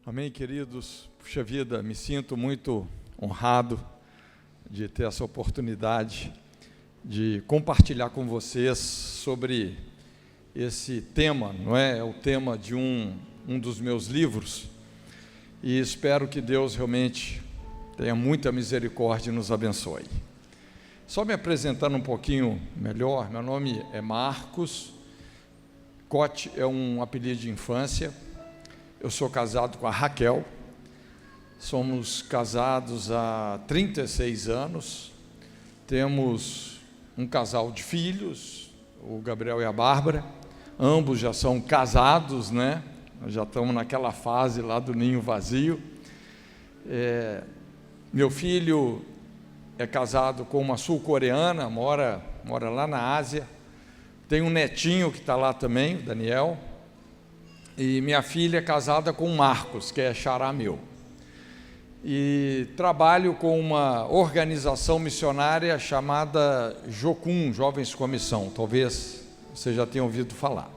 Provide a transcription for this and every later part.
Amém, queridos? Puxa vida, me sinto muito honrado de ter essa oportunidade de compartilhar com vocês sobre esse tema, não é? É o tema de um dos meus livros, e espero que Deus realmente tenha muita misericórdia e nos abençoe. Só me apresentando um pouquinho melhor, meu nome é Marcos, Cote é um apelido de infância. Eu sou casado com a Raquel, somos casados há 36 anos, temos um casal de filhos, o Gabriel e a Bárbara, ambos já são casados, né? Nós já estamos naquela fase lá do ninho vazio. Meu filho é casado com uma sul-coreana, mora lá na Ásia, tem um netinho que está lá também, o Daniel. E minha filha é casada com o Marcos, que é xará meu. E trabalho com uma organização missionária chamada Jocum, Jovens com Missão. Talvez você já tenha ouvido falar.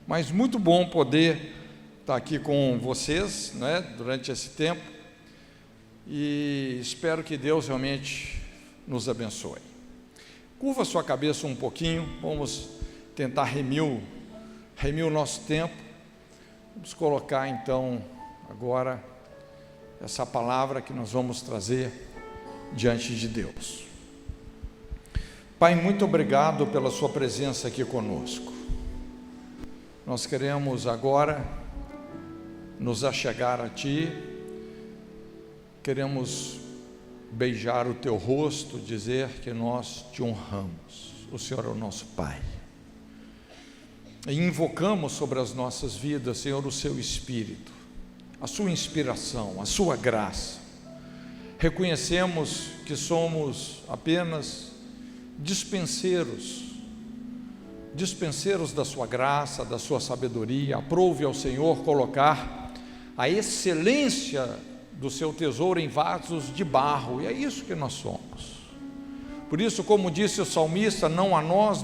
Mas muito bom poder estar aqui com vocês, né, durante esse tempo. E espero que Deus realmente nos abençoe. Curva sua cabeça um pouquinho, vamos tentar remir o nosso tempo. Vamos colocar então agora essa palavra que nós vamos trazer diante de Deus. Pai, muito obrigado pela sua presença aqui conosco. Nós queremos agora nos achegar a Ti, queremos beijar o Teu rosto, dizer que nós Te honramos. O Senhor é o nosso Pai. E invocamos sobre as nossas vidas, Senhor, o Seu Espírito, a Sua inspiração, a Sua graça. Reconhecemos que somos apenas dispenseiros da Sua graça, da Sua sabedoria. Aprove ao Senhor colocar a excelência do Seu tesouro em vasos de barro, e é isso que nós somos. Por isso, como disse o salmista, não a nós,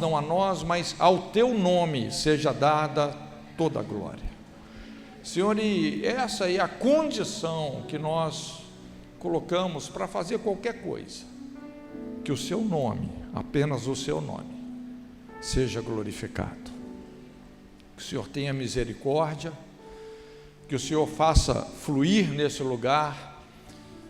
mas ao Teu nome seja dada toda a glória. Senhor, e essa é a condição que nós colocamos para fazer qualquer coisa, que o Seu nome, apenas o Seu nome, seja glorificado. Que o Senhor tenha misericórdia, que o Senhor faça fluir nesse lugar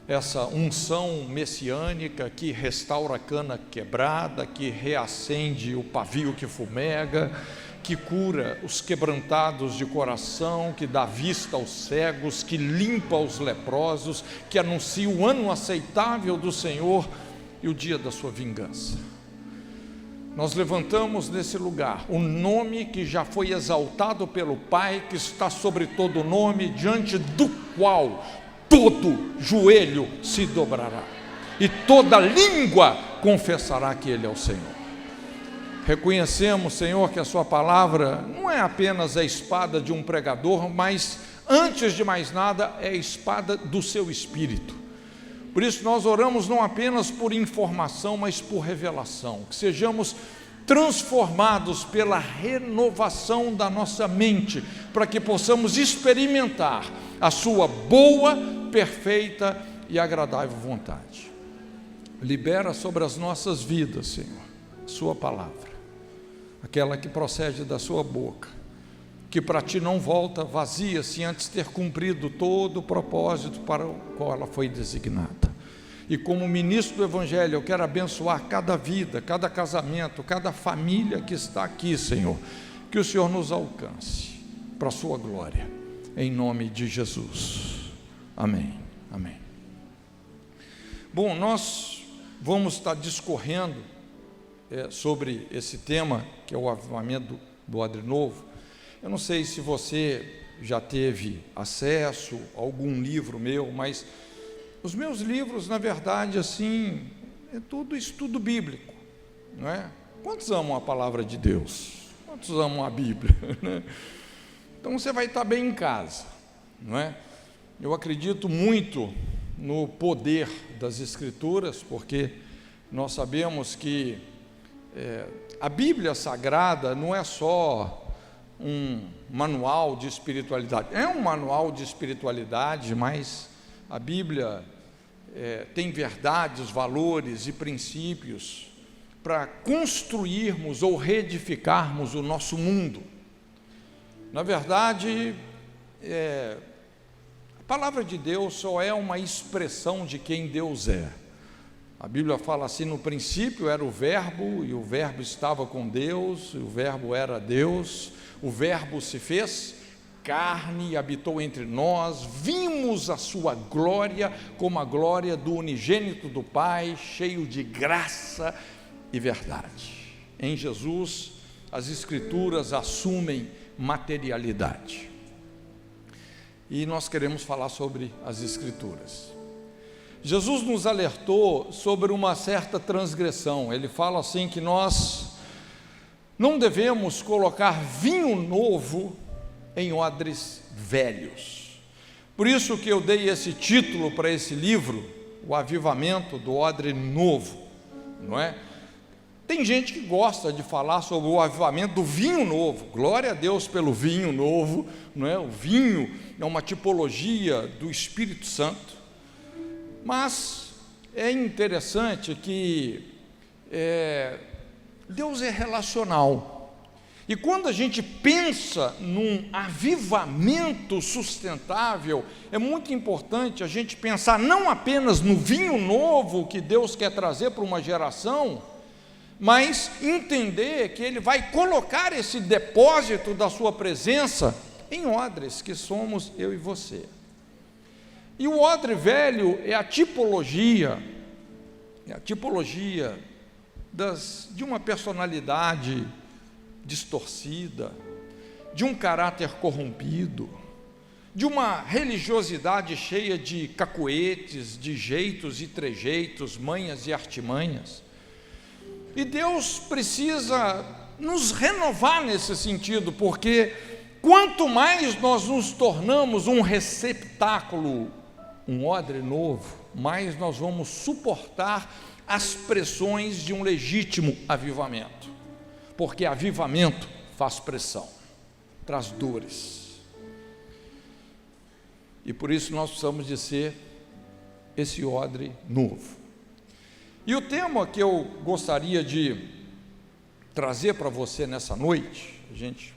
essa unção messiânica que restaura a cana quebrada, que reacende o pavio que fumega, que cura os quebrantados de coração, que dá vista aos cegos, que limpa os leprosos, que anuncia o ano aceitável do Senhor e o dia da sua vingança. Nós levantamos nesse lugar o nome que já foi exaltado pelo Pai, que está sobre todo nome, diante do qual todo joelho se dobrará e toda língua confessará que Ele é o Senhor. Reconhecemos, Senhor, que a Sua palavra não é apenas a espada de um pregador, mas antes de mais nada é a espada do Seu Espírito. Por isso nós oramos não apenas por informação, mas por revelação, que sejamos transformados pela renovação da nossa mente, para que possamos experimentar a Sua boa, perfeita e agradável vontade. Libera sobre as nossas vidas, Senhor, Sua palavra, aquela que procede da Sua boca, que para Ti não volta vazia, sem antes ter cumprido todo o propósito para o qual ela foi designada. E como ministro do Evangelho, eu quero abençoar cada vida, cada casamento, cada família que está aqui, Senhor, que o Senhor nos alcance para a Sua glória, em nome de Jesus. Amém, amém. Bom, nós vamos estar discorrendo sobre esse tema, que é o avivamento do Odre Novo. Eu não sei se você já teve acesso a algum livro meu, mas os meus livros, na verdade, assim, é tudo estudo bíblico, não é? Quantos amam a palavra de Deus? Quantos amam a Bíblia? Então você vai estar bem em casa, não é? Eu acredito muito no poder das Escrituras, porque nós sabemos que a Bíblia Sagrada não é só manual de espiritualidade. É um manual de espiritualidade, mas a Bíblia tem verdades, valores e princípios para construirmos ou reedificarmos o nosso mundo. Na verdade, a palavra de Deus só é uma expressão de quem Deus é. A Bíblia fala assim: no princípio era o Verbo, e o Verbo estava com Deus, e o Verbo era Deus. O Verbo se fez carne e habitou entre nós, vimos a sua glória como a glória do unigênito do Pai, cheio de graça e verdade. Em Jesus, as Escrituras assumem materialidade. E nós queremos falar sobre as Escrituras. Jesus nos alertou sobre uma certa transgressão. Ele fala assim que nós não devemos colocar vinho novo em odres velhos. Por isso que eu dei esse título para esse livro, O Avivamento do Odre Novo, não é? Tem gente que gosta de falar sobre o avivamento do vinho novo. Glória a Deus pelo vinho novo, não é? O vinho é uma tipologia do Espírito Santo. Mas é interessante que Deus é relacional. E quando a gente pensa num avivamento sustentável, é muito importante a gente pensar não apenas no vinho novo que Deus quer trazer para uma geração, mas entender que Ele vai colocar esse depósito da sua presença em odres, que somos eu e você. E o odre velho é a tipologia de uma personalidade distorcida, de um caráter corrompido, de uma religiosidade cheia de cacuetes, de jeitos e trejeitos, manhas e artimanhas. E Deus precisa nos renovar nesse sentido, porque quanto mais nós nos tornamos um receptáculo, um odre novo, mais nós vamos suportar as pressões de um legítimo avivamento. Porque avivamento faz pressão, traz dores. E por isso nós precisamos de ser esse odre novo. E o tema que eu gostaria de trazer para você nessa noite, a gente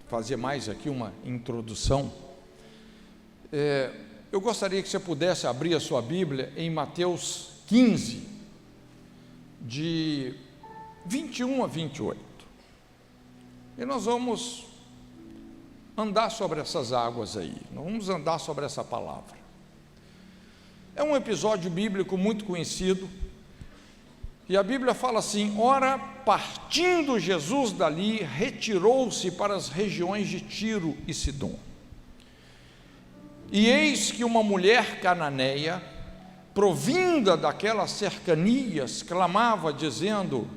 fazer mais aqui uma introdução, eu gostaria que você pudesse abrir a sua Bíblia em Mateus 15, de 21 a 28. E nós vamos andar sobre essas águas aí, nós vamos andar sobre essa palavra. É um episódio bíblico muito conhecido, e a Bíblia fala assim: ora, partindo Jesus dali, retirou-se para as regiões de Tiro e Sidom. E eis que uma mulher cananeia, provinda daquelas cercanias, clamava dizendo: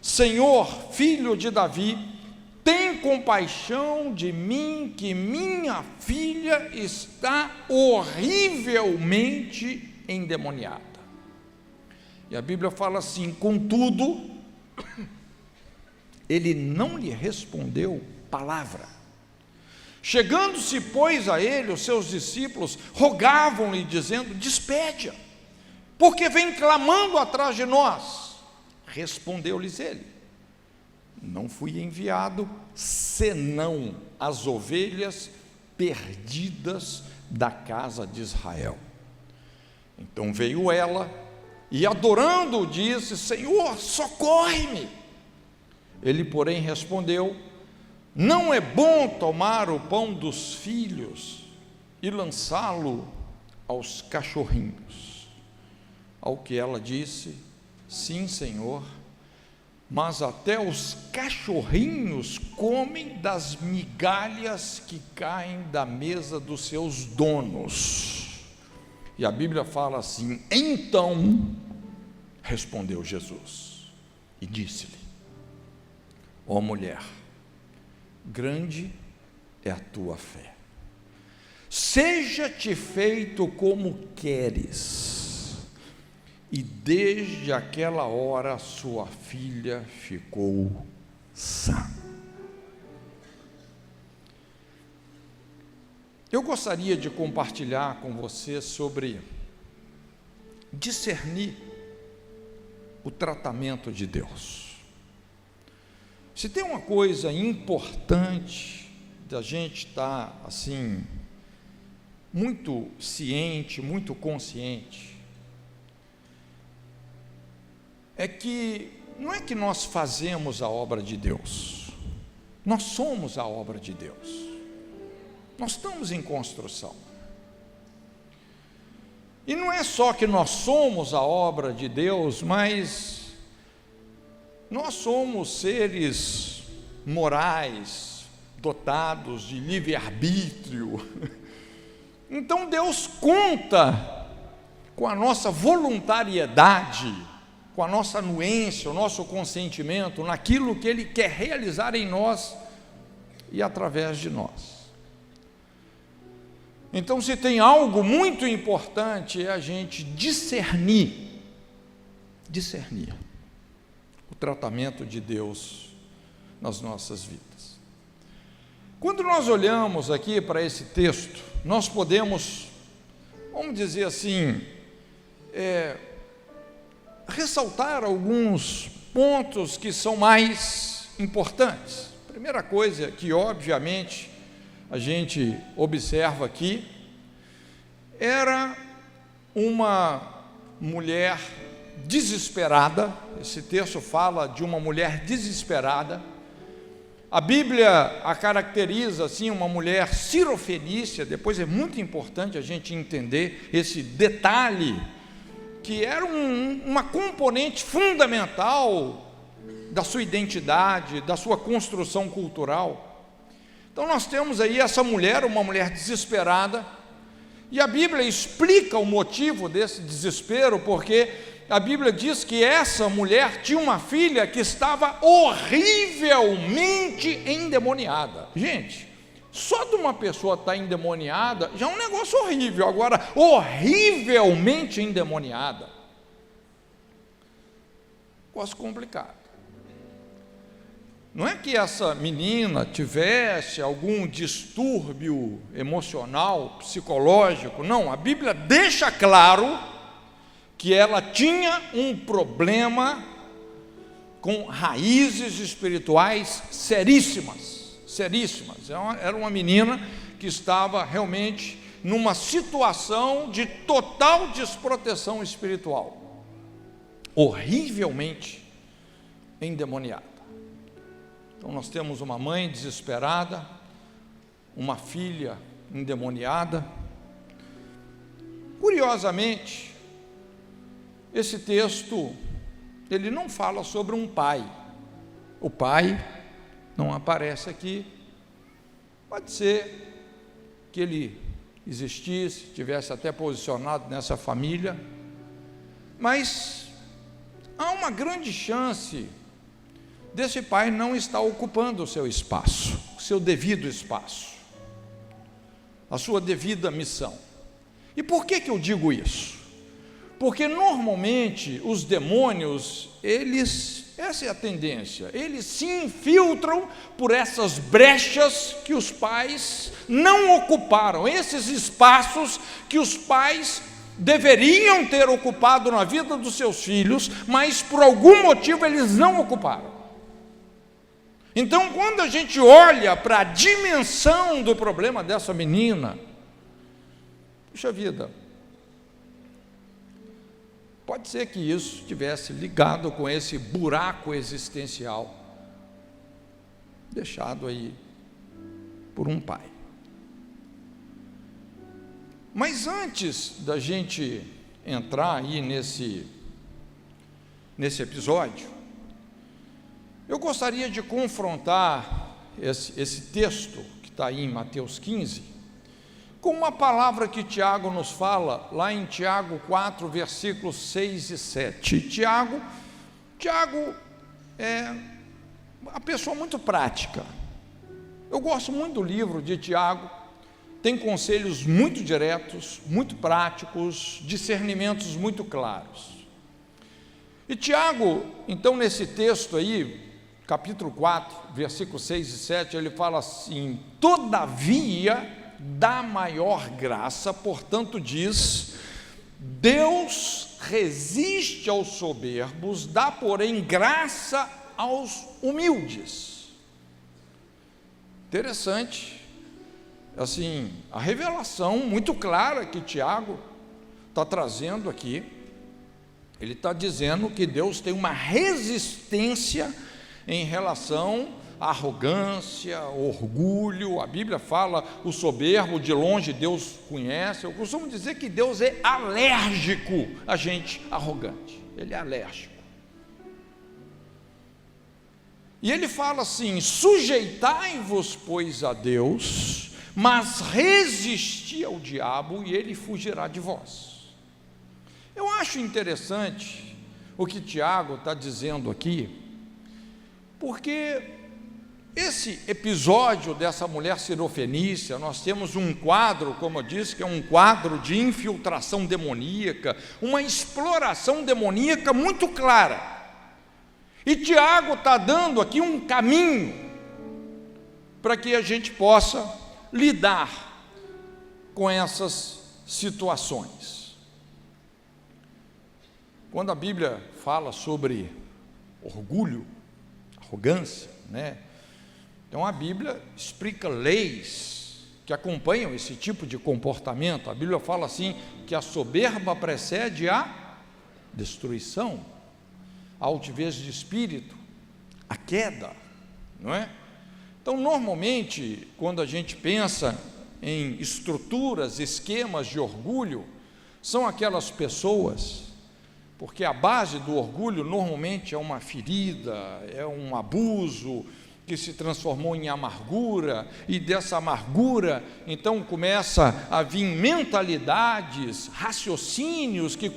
Senhor, filho de Davi, tem compaixão de mim, que minha filha está horrivelmente endemoniada. E a Bíblia fala assim: contudo, ele não lhe respondeu palavra. Chegando-se, pois, a ele, os seus discípulos rogavam-lhe, dizendo: despede-a, porque vem clamando atrás de nós. Respondeu-lhes ele: não fui enviado senão as ovelhas perdidas da casa de Israel. Então veio ela e, adorando, disse: Senhor, socorre-me. Ele, porém, respondeu: não é bom tomar o pão dos filhos e lançá-lo aos cachorrinhos. Ao que ela disse: sim, Senhor, mas até os cachorrinhos comem das migalhas que caem da mesa dos seus donos. E a Bíblia fala assim: então respondeu Jesus e disse-lhe: ó mulher, grande é a tua fé, seja-te feito como queres. E desde aquela hora sua filha ficou sã. Eu gostaria de compartilhar com você sobre discernir o tratamento de Deus. Se tem uma coisa importante da gente estar assim, muito ciente, muito consciente, é que não é que nós fazemos a obra de Deus, nós somos a obra de Deus. Nós estamos em construção. E não é só que nós somos a obra de Deus, mas nós somos seres morais, dotados de livre-arbítrio. Então Deus conta com a nossa voluntariedade, com a nossa anuência, o nosso consentimento naquilo que Ele quer realizar em nós e através de nós. Então, se tem algo muito importante, é a gente discernir o tratamento de Deus nas nossas vidas. Quando nós olhamos aqui para esse texto, nós podemos, vamos dizer assim, ressaltar alguns pontos que são mais importantes. A primeira coisa que, obviamente, a gente observa aqui, era uma mulher desesperada. Esse texto fala de uma mulher desesperada. A Bíblia a caracteriza assim, uma mulher cirofenícia. Depois é muito importante a gente entender esse detalhe, que era uma componente fundamental da sua identidade, da sua construção cultural. Então nós temos aí essa mulher, uma mulher desesperada, e a Bíblia explica o motivo desse desespero, porque a Bíblia diz que essa mulher tinha uma filha que estava horrivelmente endemoniada. Gente, só de uma pessoa estar endemoniada já é um negócio horrível, agora horrivelmente endemoniada, negócio complicado. Não é que essa menina tivesse algum distúrbio emocional, psicológico, não, a Bíblia deixa claro que ela tinha um problema com raízes espirituais seríssimas. Era uma menina que estava realmente numa situação de total desproteção espiritual, horrivelmente endemoniada. Então nós temos uma mãe desesperada, uma filha endemoniada. Curiosamente, esse texto, ele não fala sobre um pai. O pai não aparece aqui. Pode ser que ele existisse, tivesse até posicionado nessa família, mas há uma grande chance desse pai não está ocupando o seu espaço, o seu devido espaço, a sua devida missão. E por que eu digo isso? Porque normalmente os demônios, essa é a tendência, eles se infiltram por essas brechas que os pais não ocuparam, esses espaços que os pais deveriam ter ocupado na vida dos seus filhos, mas por algum motivo eles não ocuparam. Então, quando a gente olha para a dimensão do problema dessa menina, puxa vida, pode ser que isso estivesse ligado com esse buraco existencial deixado aí por um pai. Mas antes da gente entrar aí nesse episódio, eu gostaria de confrontar esse texto que está aí em Mateus 15, com uma palavra que Tiago nos fala, lá em Tiago 4, versículos 6 e 7. Tiago é uma pessoa muito prática. Eu gosto muito do livro de Tiago, tem conselhos muito diretos, muito práticos, discernimentos muito claros. E Tiago, então, nesse texto aí, capítulo 4, versículos 6 e 7, ele fala assim: todavia, da maior graça, portanto diz: Deus resiste aos soberbos, dá, porém, graça aos humildes. Interessante, assim, a revelação muito clara que Tiago está trazendo aqui. Ele está dizendo que Deus tem uma resistência em relação à arrogância, orgulho. A Bíblia fala o soberbo, de longe Deus conhece. Eu costumo dizer que Deus é alérgico a gente arrogante. Ele é alérgico. E ele fala assim: sujeitai-vos, pois, a Deus, mas resisti ao diabo e ele fugirá de vós. Eu acho interessante o que Tiago está dizendo aqui, porque esse episódio dessa mulher sirofenícia, nós temos um quadro, como eu disse, que é um quadro de infiltração demoníaca, uma exploração demoníaca muito clara. E Tiago está dando aqui um caminho para que a gente possa lidar com essas situações. Quando a Bíblia fala sobre orgulho, arrogância, né? Então a Bíblia explica leis que acompanham esse tipo de comportamento. A Bíblia fala assim, que a soberba precede a destruição, a altivez de espírito, a queda, não é? Então, normalmente, quando a gente pensa em estruturas, esquemas de orgulho, são aquelas pessoas, porque a base do orgulho normalmente é uma ferida, é um abuso que se transformou em amargura, e dessa amargura então começa a vir mentalidades, raciocínios que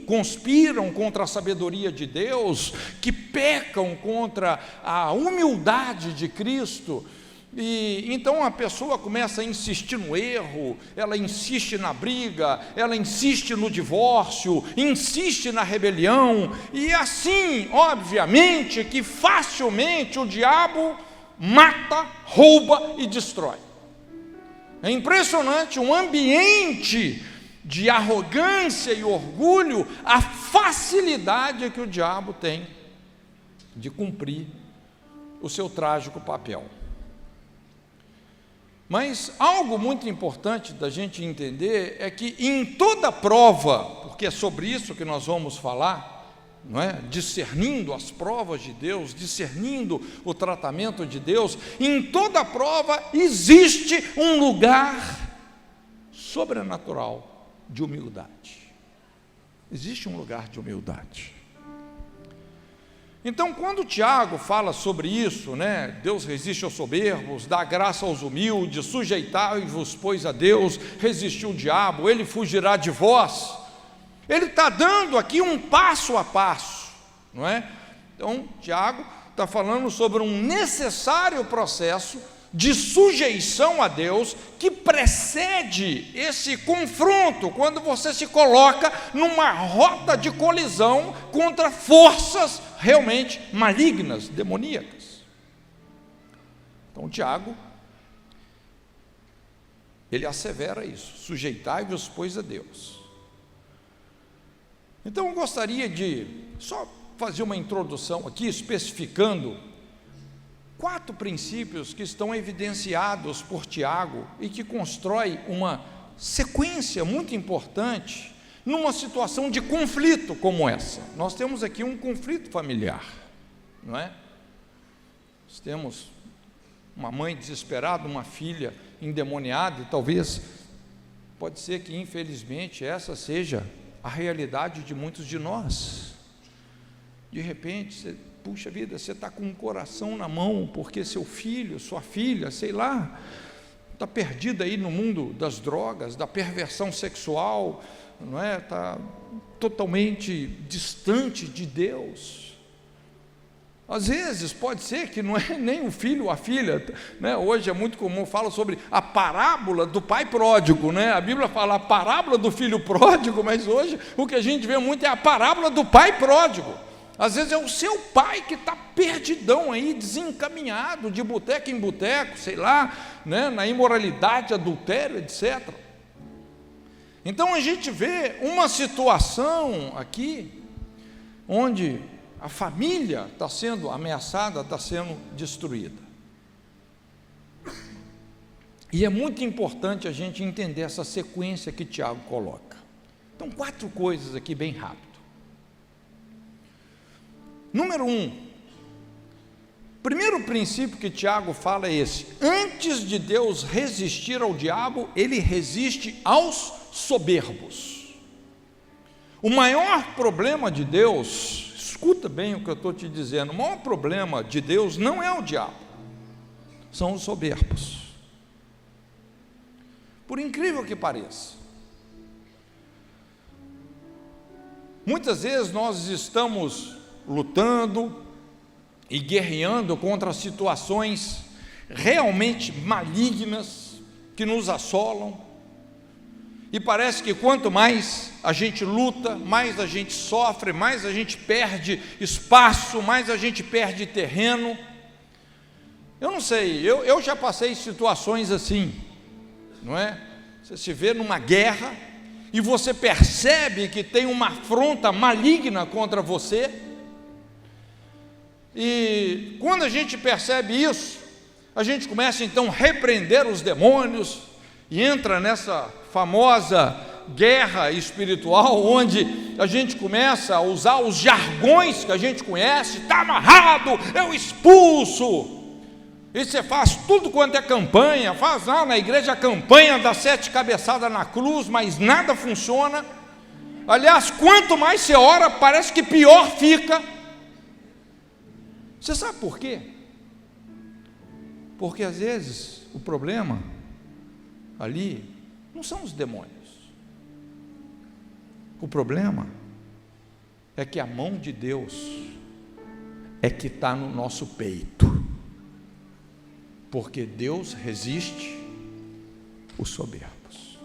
conspiram contra a sabedoria de Deus, que pecam contra a humildade de Cristo. E então a pessoa começa a insistir no erro, ela insiste na briga, ela insiste no divórcio, insiste na rebelião, e assim, obviamente, que facilmente o diabo mata, rouba e destrói. É impressionante um ambiente de arrogância e orgulho, a facilidade que o diabo tem de cumprir o seu trágico papel. Mas algo muito importante da gente entender é que em toda prova, porque é sobre isso que nós vamos falar, não é? Discernindo as provas de Deus, discernindo o tratamento de Deus, em toda prova existe um lugar sobrenatural de humildade. Existe um lugar de humildade. Então, quando Tiago fala sobre isso, né, Deus resiste aos soberbos, dá graça aos humildes, sujeitai-vos, pois, a Deus, resistiu o diabo, ele fugirá de vós. Ele está dando aqui um passo a passo, não é? Então, Tiago está falando sobre um necessário processo de sujeição a Deus que precede esse confronto, quando você se coloca numa rota de colisão contra forças realmente malignas, demoníacas. Então Tiago, ele assevera isso: sujeitai-vos, pois, a Deus. Então eu gostaria de só fazer uma introdução aqui, especificando 4 princípios que estão evidenciados por Tiago e que constrói uma sequência muito importante numa situação de conflito como essa. Nós temos aqui um conflito familiar, não é? Nós temos uma mãe desesperada, uma filha endemoniada, e talvez, pode ser que infelizmente essa seja a realidade de muitos de nós. De repente, você, puxa vida, você está com um coração na mão, porque seu filho, sua filha, sei lá, está perdida aí no mundo das drogas, da perversão sexual, não é? Está totalmente distante de Deus. Às vezes pode ser que não é nem o filho ou a filha, né? Hoje é muito comum, fala sobre a parábola do pai pródigo, né? A Bíblia fala a parábola do filho pródigo, mas hoje o que a gente vê muito é a parábola do pai pródigo. Às vezes é o seu pai que está perdidão aí, desencaminhado, de boteco em boteco, sei lá, né, na imoralidade, adultério, etc. Então a gente vê uma situação aqui, onde a família está sendo ameaçada, está sendo destruída. E é muito importante a gente entender essa sequência que Tiago coloca. Então, 4 coisas aqui bem rápido. Número 1, primeiro princípio que Tiago fala é esse: antes de Deus resistir ao diabo, ele resiste aos soberbos. O maior problema de Deus, escuta bem o que eu estou te dizendo, o maior problema de Deus não é o diabo, são os soberbos. Por incrível que pareça, muitas vezes nós estamos lutando e guerreando contra situações realmente malignas que nos assolam, e parece que quanto mais a gente luta, mais a gente sofre, mais a gente perde espaço, mais a gente perde terreno. Eu não sei, eu já passei situações assim, não é? Você se vê numa guerra e você percebe que tem uma afronta maligna contra você. E quando a gente percebe isso, a gente começa então a repreender os demônios e entra nessa famosa guerra espiritual, onde a gente começa a usar os jargões que a gente conhece: está amarrado, eu expulso. E você faz tudo quanto é campanha, faz lá na igreja a campanha das 7 cabeçadas na cruz, mas nada funciona. Aliás, quanto mais você ora, parece que pior fica. Você sabe por quê? Porque às vezes o problema ali não são os demônios. O problema é que a mão de Deus é que está no nosso peito. Porque Deus resiste os soberbos.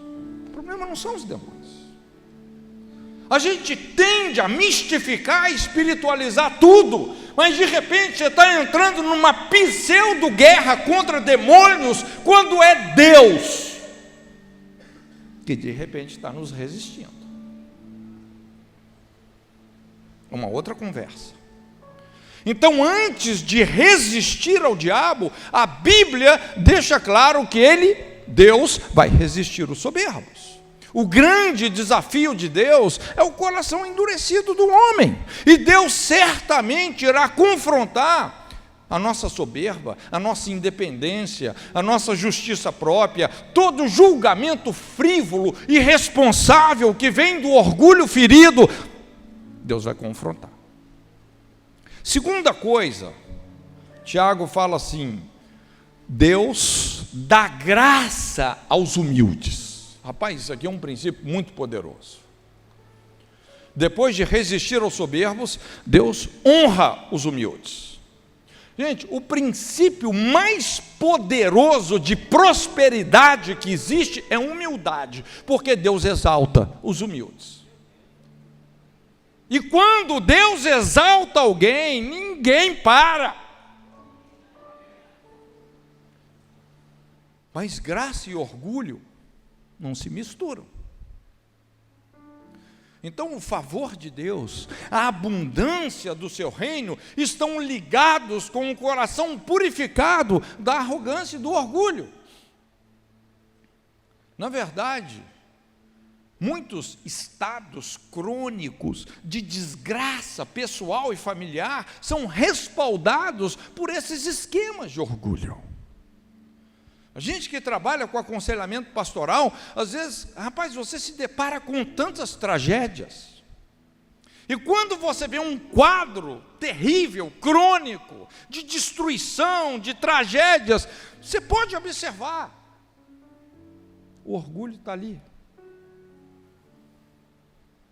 O problema não são os demônios. A gente tende a mistificar, espiritualizar tudo, mas de repente você está entrando numa pseudo-guerra contra demônios, quando é Deus que de repente está nos resistindo. Uma outra conversa. Então, antes de resistir ao diabo, a Bíblia deixa claro que Deus, vai resistir os soberbos. O grande desafio de Deus é o coração endurecido do homem, e Deus certamente irá confrontar a nossa soberba, a nossa independência, a nossa justiça própria, todo julgamento frívolo, irresponsável que vem do orgulho ferido. Deus vai confrontar. Segunda coisa, Tiago fala assim: Deus dá graça aos humildes. Rapaz, isso aqui é um princípio muito poderoso. Depois de resistir aos soberbos, Deus honra os humildes. Gente, o princípio mais poderoso de prosperidade que existe é humildade, porque Deus exalta os humildes. E quando Deus exalta alguém, ninguém para. Mas graça e orgulho não se misturam. Então o favor de Deus, a abundância do seu reino, estão ligados com o coração purificado da arrogância e do orgulho. Na verdade, muitos estados crônicos de desgraça pessoal e familiar são respaldados por esses esquemas de orgulho. A gente que trabalha com aconselhamento pastoral, às vezes, rapaz, você se depara com tantas tragédias. E quando você vê um quadro terrível, crônico, de destruição, de tragédias, você pode observar, o orgulho está ali.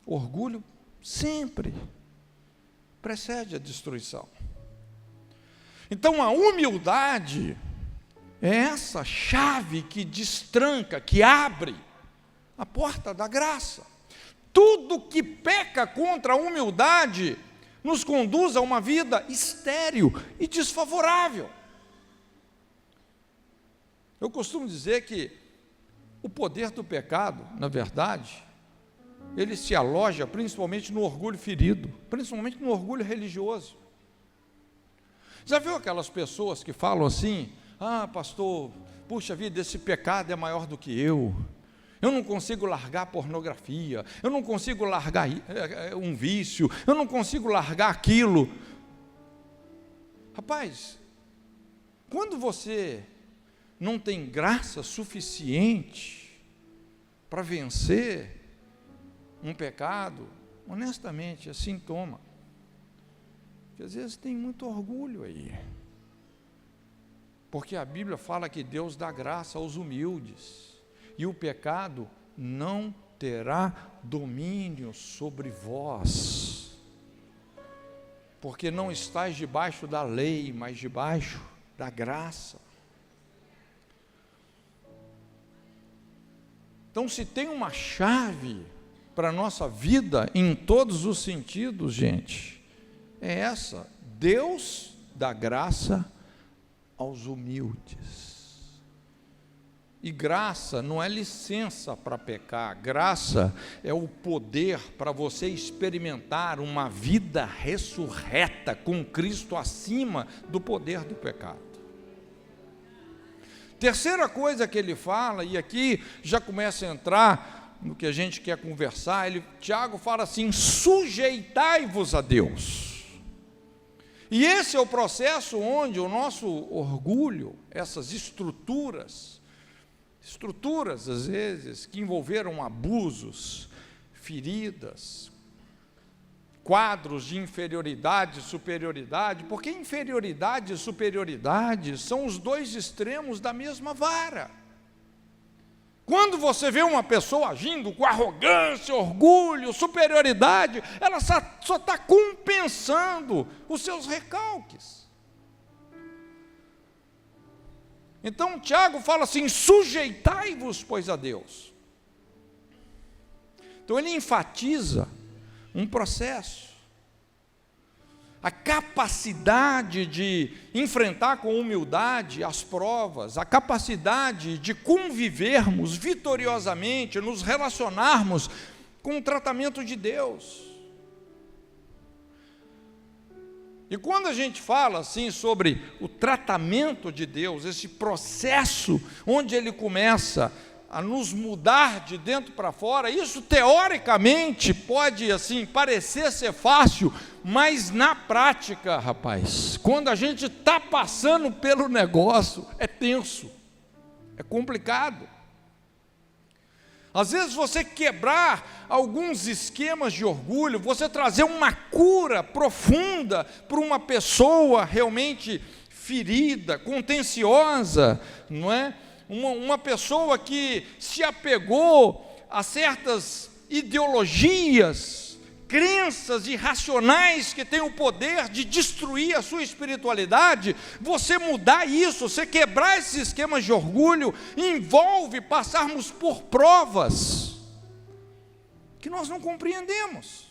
O orgulho sempre precede a destruição. Então a humildade é essa chave que destranca, que abre a porta da graça. Tudo que peca contra a humildade nos conduz a uma vida estéril e desfavorável. Eu costumo dizer que o poder do pecado, na verdade, ele se aloja principalmente no orgulho ferido, principalmente no orgulho religioso. Já viu aquelas pessoas que falam assim: ah, pastor, puxa vida, esse pecado é maior do que eu não consigo largar a pornografia, eu não consigo largar um vício, eu não consigo largar aquilo. Rapaz, quando você não tem graça suficiente para vencer um pecado, honestamente, é sintoma que às vezes tem muito orgulho aí, porque a Bíblia fala que Deus dá graça aos humildes, e o pecado não terá domínio sobre vós, porque não estáis debaixo da lei, mas debaixo da graça. Então, se tem uma chave para a nossa vida em todos os sentidos, gente, é essa: Deus dá graça aos humildes. E graça não é licença para pecar, graça é o poder para você experimentar uma vida ressurreta com Cristo acima do poder do pecado. Terceira coisa que ele fala, e aqui já começa a entrar no que a gente quer conversar, Tiago fala assim: sujeitai-vos a Deus. E esse é o processo onde o nosso orgulho, essas estruturas às vezes, que envolveram abusos, feridas, quadros de inferioridade e superioridade, porque inferioridade e superioridade são os dois extremos da mesma vara. Quando você vê uma pessoa agindo com arrogância, orgulho, superioridade, ela só está compensando os seus recalques. Então Tiago fala assim: sujeitai-vos, pois, a Deus. Então ele enfatiza um processo, a capacidade de enfrentar com humildade as provas, a capacidade de convivermos vitoriosamente, nos relacionarmos com o tratamento de Deus. E quando a gente fala assim sobre o tratamento de Deus, esse processo onde Ele começa a nos mudar de dentro para fora, isso teoricamente pode assim parecer ser fácil, mas na prática, rapaz, quando a gente está passando pelo negócio, é tenso, é complicado. Às vezes você quebrar alguns esquemas de orgulho, você trazer uma cura profunda para uma pessoa realmente ferida, contenciosa, não é? Uma pessoa que se apegou a certas ideologias, crenças irracionais que têm o poder de destruir a sua espiritualidade. Você mudar isso, você quebrar esses esquemas de orgulho, envolve passarmos por provas que nós não compreendemos,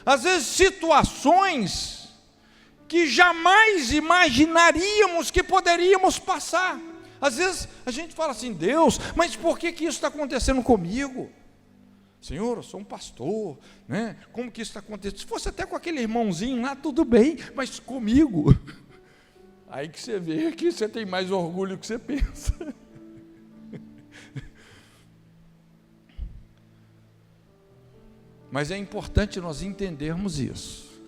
às vezes situações que jamais imaginaríamos que poderíamos passar. Às vezes a gente fala assim: Deus, mas por que isso está acontecendo comigo? Senhor, eu sou um pastor, né? Como que isso está acontecendo? Se fosse até com aquele irmãozinho lá, tudo bem, mas comigo, aí que você vê que você tem mais orgulho que você pensa. Mas é importante nós entendermos isso,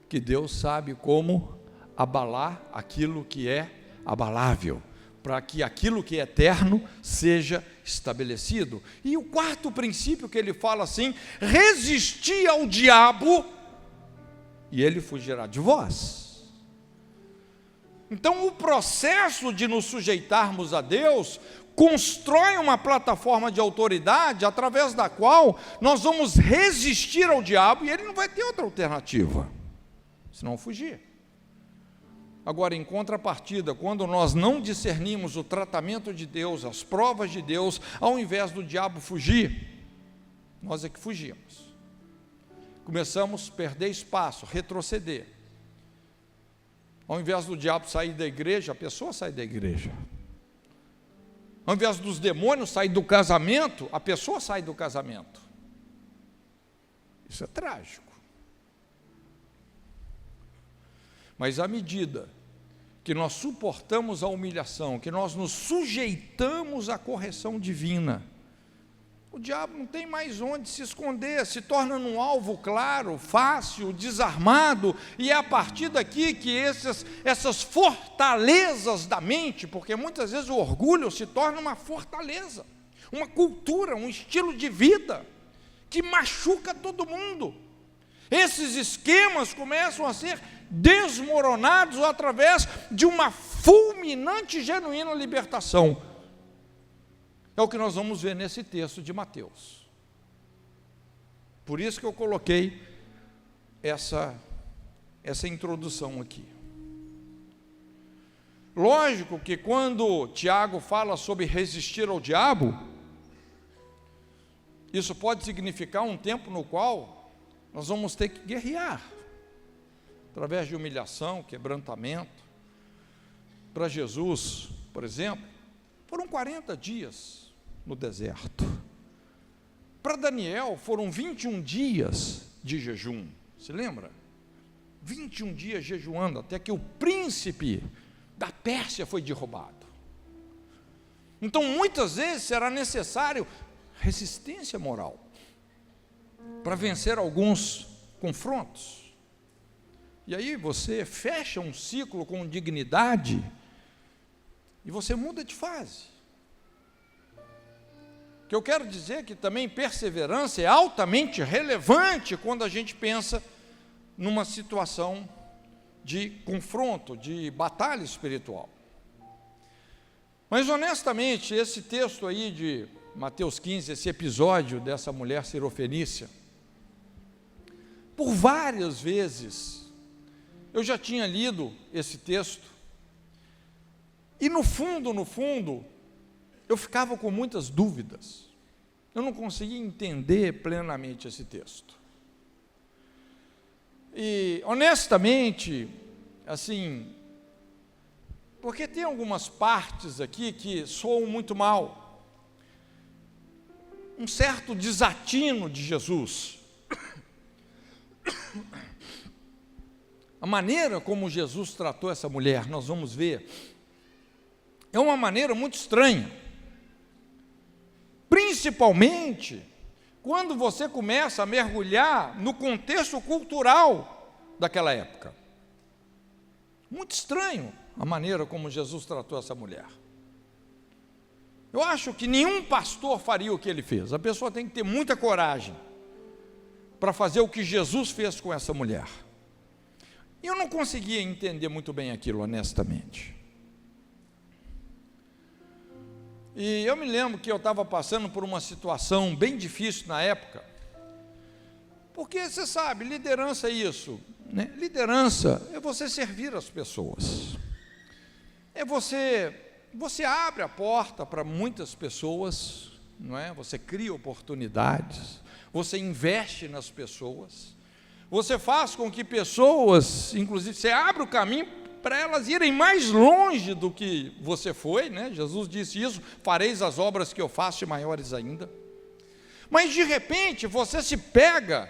que Deus sabe como abalar aquilo que é abalável, para que aquilo que é eterno seja estabelecido. E o quarto princípio que ele fala assim: resistir ao diabo e ele fugirá de vós. Então o processo de nos sujeitarmos a Deus constrói uma plataforma de autoridade através da qual nós vamos resistir ao diabo, e ele não vai ter outra alternativa senão fugir. Agora, em contrapartida, quando nós não discernimos o tratamento de Deus, as provas de Deus, ao invés do diabo fugir, nós é que fugimos. começamos a perder espaço, retroceder. Ao invés do diabo sair da igreja, a pessoa sai da igreja. Ao invés dos demônios sair do casamento, a pessoa sai do casamento. Isso é trágico. Mas à medida que nós suportamos a humilhação, que nós nos sujeitamos à correção divina, o diabo não tem mais onde se esconder, se torna um alvo claro, fácil, desarmado, e é a partir daqui que essas fortalezas da mente, porque muitas vezes o orgulho se torna uma fortaleza, uma cultura, um estilo de vida, que machuca todo mundo. Esses esquemas começam a ser desmoronados através de uma fulminante e genuína libertação. É o que nós vamos ver nesse texto de Mateus. Por isso que eu coloquei essa introdução aqui. Lógico que quando Tiago fala sobre resistir ao diabo, isso pode significar um tempo no qual nós vamos ter que guerrear, através de humilhação, quebrantamento. Para Jesus, por exemplo, foram 40 dias no deserto. Para Daniel foram 21 dias de jejum, se lembra? 21 dias jejuando, até que o príncipe da Pérsia foi derrubado. Então muitas vezes será necessário resistência moral, para vencer alguns confrontos. E aí você fecha um ciclo com dignidade, e você muda de fase. O que eu quero dizer é que também perseverança é altamente relevante quando a gente pensa numa situação de confronto, de batalha espiritual. Mas honestamente, esse texto aí de Mateus 15, esse episódio dessa mulher sirofenícia, por várias vezes eu já tinha lido esse texto, e no fundo, eu ficava com muitas dúvidas. Eu não conseguia entender plenamente esse texto. E, honestamente, assim, porque tem algumas partes aqui que soam muito mal. Um certo desatino de Jesus. A maneira como Jesus tratou essa mulher, nós vamos ver, é uma maneira muito estranha. Principalmente quando você começa a mergulhar no contexto cultural daquela época. Muito estranho a maneira como Jesus tratou essa mulher. Eu acho que nenhum pastor faria o que ele fez. A pessoa tem que ter muita coragem para fazer o que Jesus fez com essa mulher. E eu não conseguia entender muito bem aquilo, honestamente. E eu me lembro que eu estava passando por uma situação bem difícil na época, porque você sabe, liderança é isso, né? Liderança é você servir as pessoas, é você abre a porta para muitas pessoas, não é? Você cria oportunidades, você investe nas pessoas, você faz com que pessoas, inclusive você abre o caminho para elas irem mais longe do que você foi, né? Jesus disse isso, fareis as obras que eu faço e maiores ainda. Mas de repente você se pega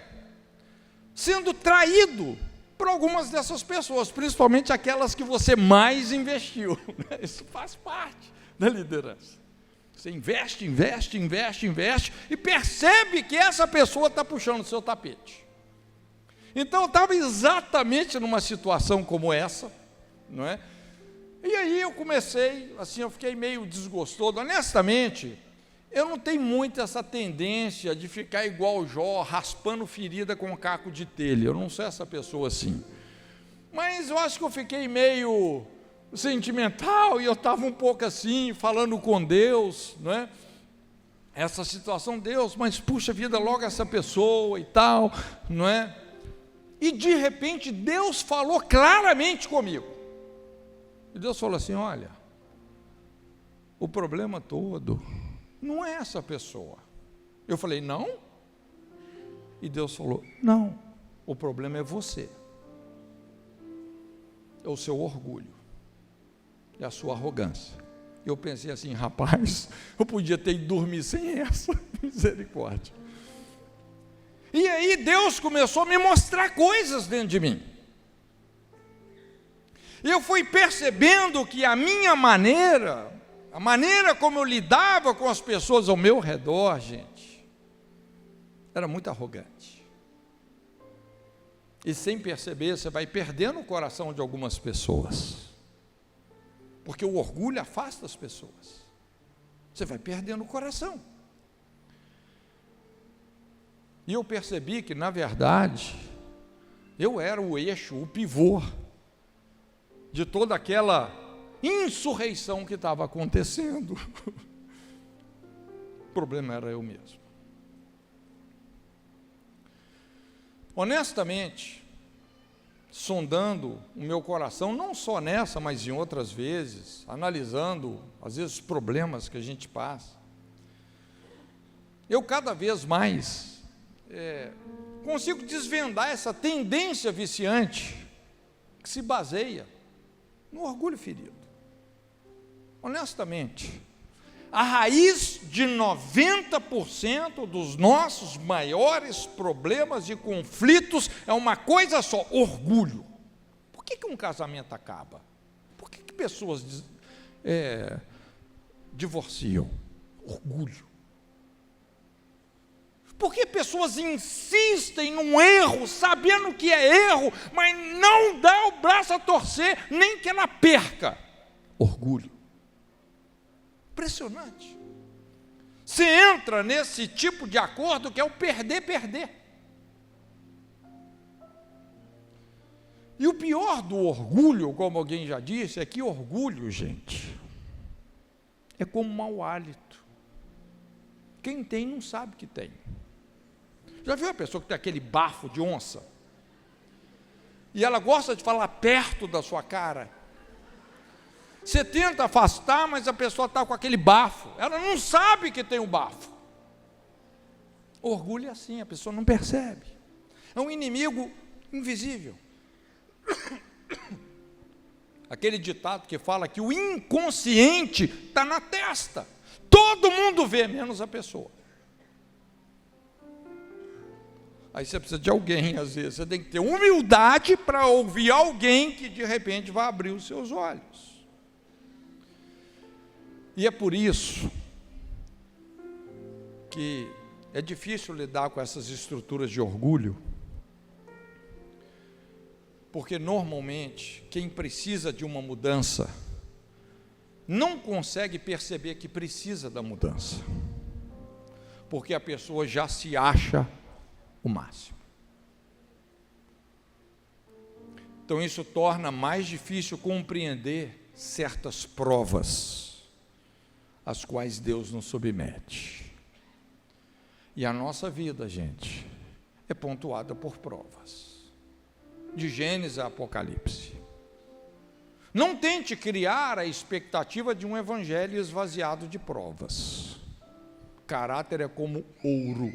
sendo traído por algumas dessas pessoas, principalmente aquelas que você mais investiu, né? Isso faz parte da liderança. Você investe e percebe que essa pessoa está puxando o seu tapete. Então eu estava exatamente numa situação como essa, não é? E aí eu comecei, assim, eu fiquei meio desgostoso. Honestamente, eu não tenho muito essa tendência de ficar igual o Jó, raspando ferida com um caco de telha. Eu não sou essa pessoa assim. Mas eu acho que eu fiquei meio sentimental, e eu estava um pouco assim, falando com Deus, não é? Essa situação, Deus, mas puxa vida, logo essa pessoa e tal, não é? E de repente Deus falou claramente comigo. E Deus falou assim: olha, o problema todo não é essa pessoa. Eu falei: não? E Deus falou: não, o problema é você, é o seu orgulho, é a sua arrogância. Eu pensei assim: rapaz, eu podia ter ido dormir sem essa, misericórdia. E aí Deus começou a me mostrar coisas dentro de mim. E eu fui percebendo que a minha maneira, a maneira como eu lidava com as pessoas ao meu redor, gente, era muito arrogante. E sem perceber, você vai perdendo o coração de algumas pessoas. Porque o orgulho afasta as pessoas. Você vai perdendo o coração. E eu percebi que, na verdade, eu era o eixo, o pivô de toda aquela insurreição que estava acontecendo. O problema era eu mesmo. Honestamente, sondando o meu coração, não só nessa, mas em outras vezes, analisando, às vezes, os problemas que a gente passa, eu cada vez mais consigo desvendar essa tendência viciante que se baseia no orgulho ferido. Honestamente, a raiz de 90% dos nossos maiores problemas e conflitos é uma coisa só: orgulho. Por que um casamento acaba? Por que pessoas divorciam? Orgulho. Por que pessoas insistem num erro, sabendo que é erro, mas não dá o braço a torcer, nem que ela perca? Orgulho. Impressionante. Você entra nesse tipo de acordo que é o perder. E o pior do orgulho, como alguém já disse, é que orgulho, gente, é como mau hálito. Quem tem não sabe que tem. Já viu a pessoa que tem aquele bafo de onça? E ela gosta de falar perto da sua cara. Você tenta afastar, mas a pessoa está com aquele bafo. Ela não sabe que tem um bafo. O orgulho é assim, a pessoa não percebe. É um inimigo invisível. Aquele ditado que fala que o inconsciente está na testa. Todo mundo vê, menos a pessoa. Aí você precisa de alguém, às vezes. Você tem que ter humildade para ouvir alguém que de repente vai abrir os seus olhos. E é por isso que é difícil lidar com essas estruturas de orgulho, porque normalmente quem precisa de uma mudança não consegue perceber que precisa da mudança, porque a pessoa já se acha o máximo. Então isso torna mais difícil compreender certas provas às quais Deus nos submete. E a nossa vida, gente, é pontuada por provas, de Gênesis a Apocalipse. Não tente criar a expectativa de um evangelho esvaziado de provas. Caráter é como ouro,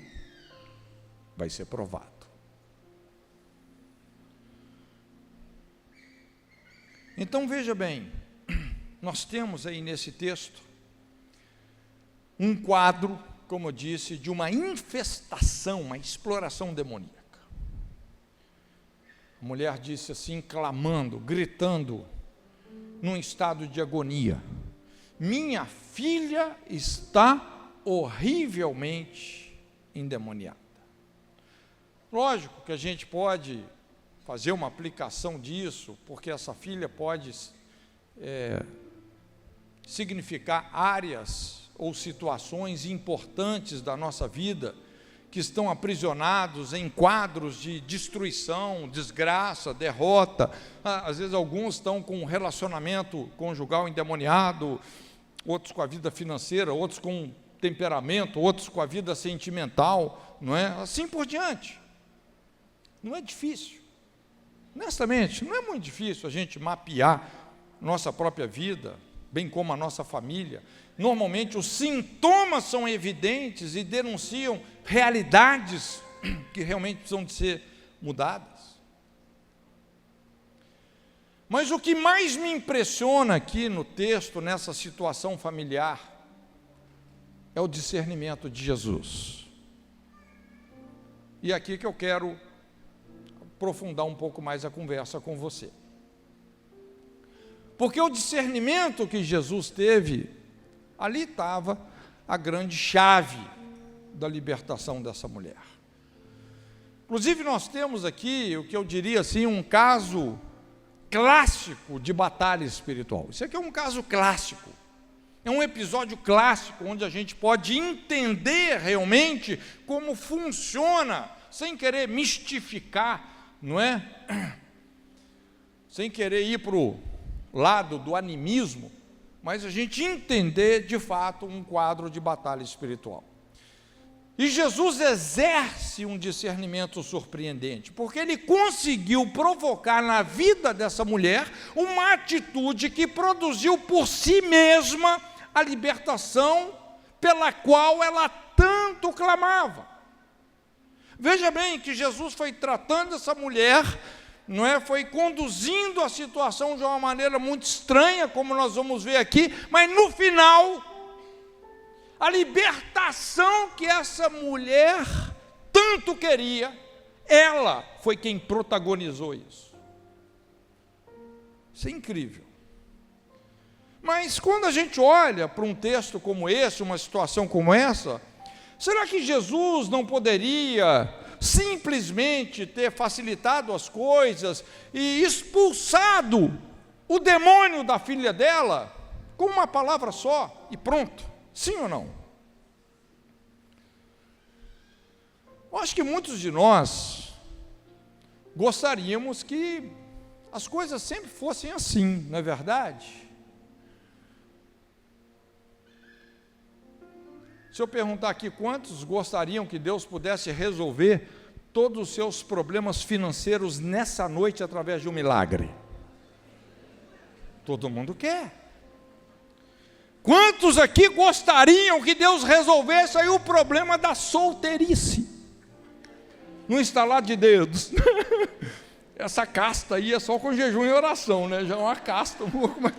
vai ser provado. Então veja bem, nós temos aí nesse texto um quadro, como eu disse, de uma infestação, uma exploração demoníaca. A mulher disse assim, clamando, gritando, num estado de agonia: minha filha está horrivelmente endemoniada. Lógico que a gente pode fazer uma aplicação disso, porque essa filha pode significar áreas ou situações importantes da nossa vida que estão aprisionados em quadros de destruição, desgraça, derrota. Às vezes alguns estão com um relacionamento conjugal endemoniado, outros com a vida financeira, outros com temperamento, outros com a vida sentimental, não é? Assim por diante. Não é difícil. Honestamente, não é muito difícil a gente mapear nossa própria vida, bem como a nossa família. Normalmente os sintomas são evidentes e denunciam realidades que realmente precisam de ser mudadas. Mas o que mais me impressiona aqui no texto, nessa situação familiar, é o discernimento de Jesus. E é aqui que eu quero aprofundar um pouco mais a conversa com você. Porque o discernimento que Jesus teve, ali estava a grande chave da libertação dessa mulher. Inclusive nós temos aqui, o que eu diria assim, um caso clássico de batalha espiritual. Isso aqui é um caso clássico. É um episódio clássico onde a gente pode entender realmente como funciona, sem querer mistificar, não é? Sem querer ir para o lado do animismo, mas a gente entender de fato um quadro de batalha espiritual. E Jesus exerce um discernimento surpreendente, porque ele conseguiu provocar na vida dessa mulher uma atitude que produziu por si mesma a libertação pela qual ela tanto clamava. Veja bem que Jesus foi tratando essa mulher, não é? Foi conduzindo a situação de uma maneira muito estranha, como nós vamos ver aqui, mas no final, a libertação que essa mulher tanto queria, ela foi quem protagonizou isso. Isso é incrível. Mas quando a gente olha para um texto como esse, uma situação como essa, será que Jesus não poderia simplesmente ter facilitado as coisas e expulsado o demônio da filha dela com uma palavra só e pronto? Sim ou não? Eu acho que muitos de nós gostaríamos que as coisas sempre fossem assim, não é verdade? Se eu perguntar aqui quantos gostariam que Deus pudesse resolver todos os seus problemas financeiros nessa noite através de um milagre? Todo mundo quer. Quantos aqui gostariam que Deus resolvesse aí o problema da solteirice? No instalar de dedos. Essa casta aí é só com jejum e oração, né? Já é uma casta um pouco mais.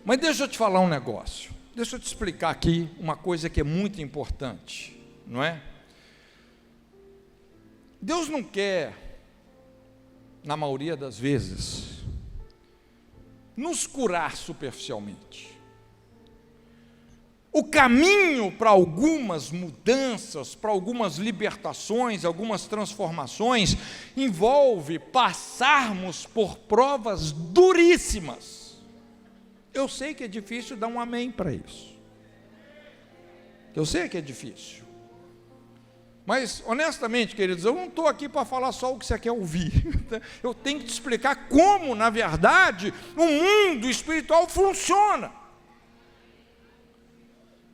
Mas deixa eu te falar um negócio. Deixa eu te explicar aqui uma coisa que é muito importante, não é? Deus não quer, na maioria das vezes, nos curar superficialmente. O caminho para algumas mudanças, para algumas libertações, algumas transformações, envolve passarmos por provas duríssimas. Eu sei que é difícil dar um amém para isso. Eu sei que é difícil. Mas, honestamente, queridos, eu não estou aqui para falar só o que você quer ouvir. Eu tenho que te explicar como, na verdade, o mundo espiritual funciona.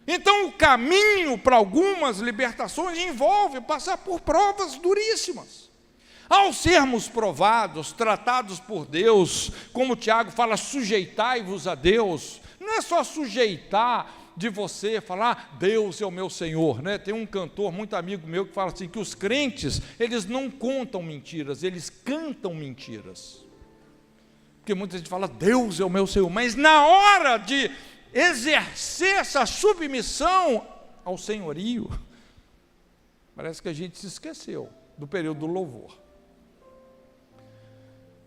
Então, o caminho para algumas libertações envolve passar por provas duríssimas. Ao sermos provados, tratados por Deus, como Tiago fala, sujeitai-vos a Deus, não é só sujeitar de você falar, Deus é o meu Senhor, né? Tem um cantor muito amigo meu que fala assim, que os crentes, eles não contam mentiras, eles cantam mentiras. Porque muita gente fala, Deus é o meu Senhor, mas na hora de exercer essa submissão ao senhorio, parece que a gente se esqueceu do período do louvor.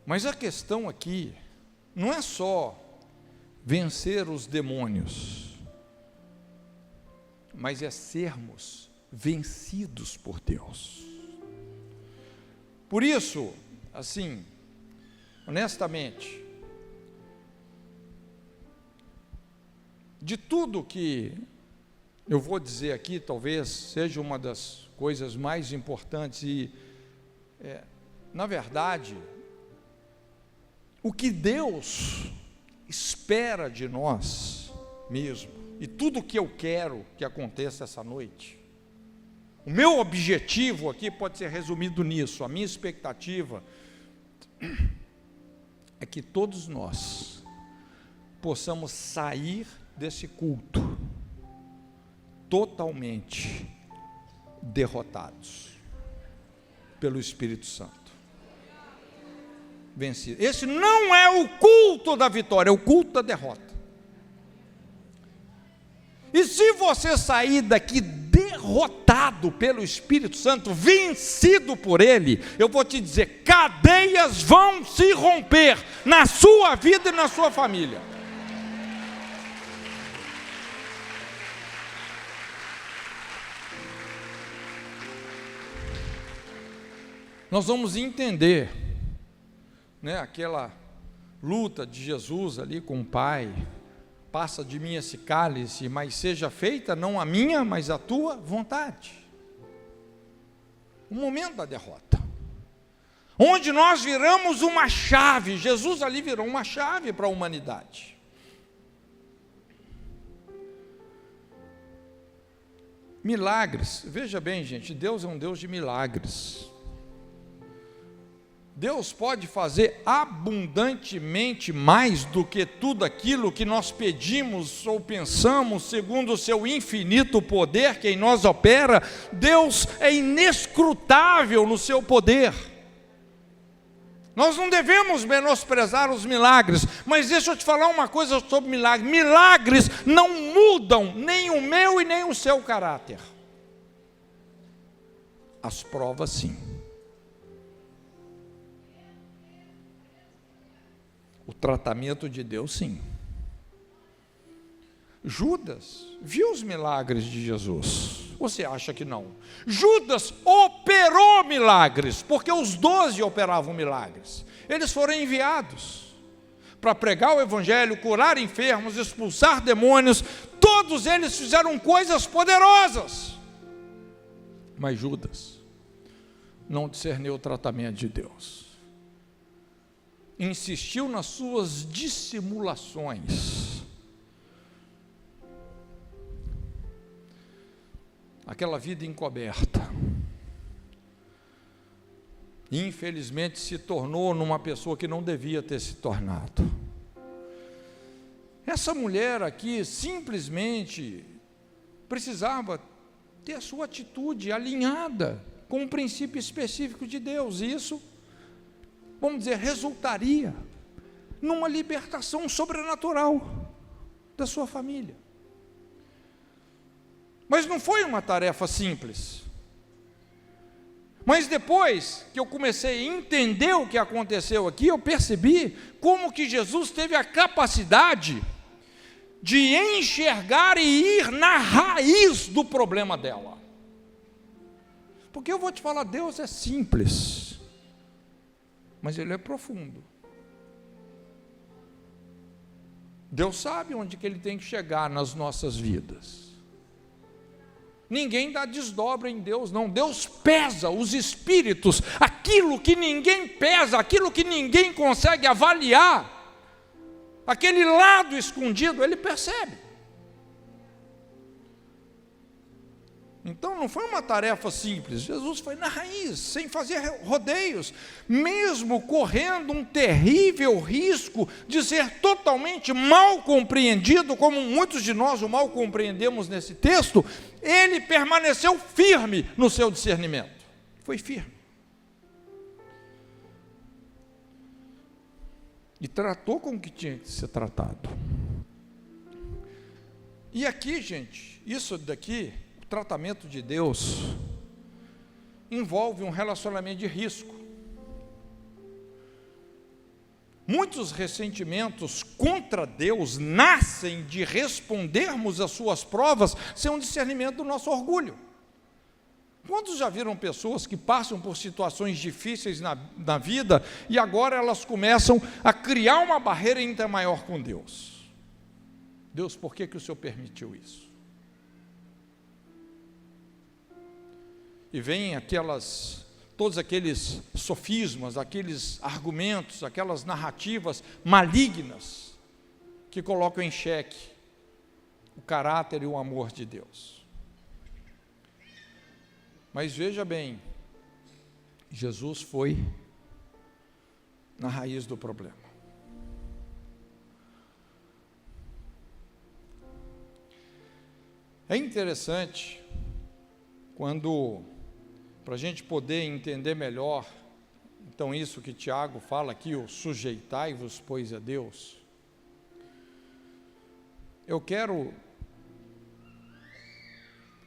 Mas a questão aqui não é só vencer os demônios, mas é sermos vencidos por Deus. Por isso, assim, honestamente, de tudo que eu vou dizer aqui, talvez seja uma das coisas mais importantes e, na verdade, o que Deus espera de nós mesmo, e tudo o que eu quero que aconteça essa noite, o meu objetivo aqui pode ser resumido nisso, a minha expectativa é que todos nós possamos sair desse culto totalmente derrotados pelo Espírito Santo. Vencidos. Esse não é o culto da vitória, é o culto da derrota. E se você sair daqui derrotado pelo Espírito Santo, vencido por Ele, eu vou te dizer, cadeias vão se romper na sua vida e na sua família. Nós vamos entender, né, aquela luta de Jesus ali com o Pai. Passa de mim esse cálice, mas seja feita não a minha, mas a tua vontade. O momento da derrota, onde nós viramos uma chave. Jesus ali virou uma chave para a humanidade. Milagres, veja bem, gente, Deus é um Deus de milagres. Deus pode fazer abundantemente mais do que tudo aquilo que nós pedimos ou pensamos, segundo o seu infinito poder que em nós opera. Deus é inescrutável no seu poder. Nós não devemos menosprezar os milagres, mas deixa eu te falar uma coisa sobre milagres. Milagres não mudam nem o meu e nem o seu caráter. As provas sim. O tratamento de Deus, sim. Judas viu os milagres de Jesus. Você acha que não? Judas operou milagres, porque os 12 operavam milagres. Eles foram enviados para pregar o evangelho, curar enfermos, expulsar demônios. Todos eles fizeram coisas poderosas. Mas Judas não discerniu o tratamento de Deus. Insistiu nas suas dissimulações. Aquela vida encoberta. Infelizmente se tornou numa pessoa que não devia ter se tornado. Essa mulher aqui simplesmente precisava ter a sua atitude alinhada com um princípio específico de Deus. E isso, vamos dizer, resultaria numa libertação sobrenatural da sua família. Mas não foi uma tarefa simples. Mas depois que eu comecei a entender o que aconteceu aqui, eu percebi como que Jesus teve a capacidade de enxergar e ir na raiz do problema dela. Porque eu vou te falar, Deus é simples, mas Ele é profundo. Deus sabe onde que Ele tem que chegar nas nossas vidas. Ninguém dá desdobra em Deus, não. Deus pesa os espíritos, aquilo que ninguém pesa, aquilo que ninguém consegue avaliar, aquele lado escondido, Ele percebe. Então não foi uma tarefa simples. Jesus foi na raiz, sem fazer rodeios, mesmo correndo um terrível risco de ser totalmente mal compreendido, como muitos de nós o mal compreendemos nesse texto. Ele permaneceu firme no seu discernimento. Foi firme. E tratou como que tinha que ser tratado. E aqui, gente, isso daqui, o tratamento de Deus, envolve um relacionamento de risco. Muitos ressentimentos contra Deus nascem de respondermos às suas provas sem um discernimento do nosso orgulho. Quantos já viram pessoas que passam por situações difíceis na vida e agora elas começam a criar uma barreira ainda maior com Deus? Deus, por que o Senhor permitiu isso? E vem todos aqueles sofismas, aqueles argumentos, aquelas narrativas malignas que colocam em xeque o caráter e o amor de Deus. Mas veja bem, Jesus foi na raiz do problema. É interessante para a gente poder entender melhor, então isso que Tiago fala aqui, o sujeitai-vos, pois, a Deus, eu quero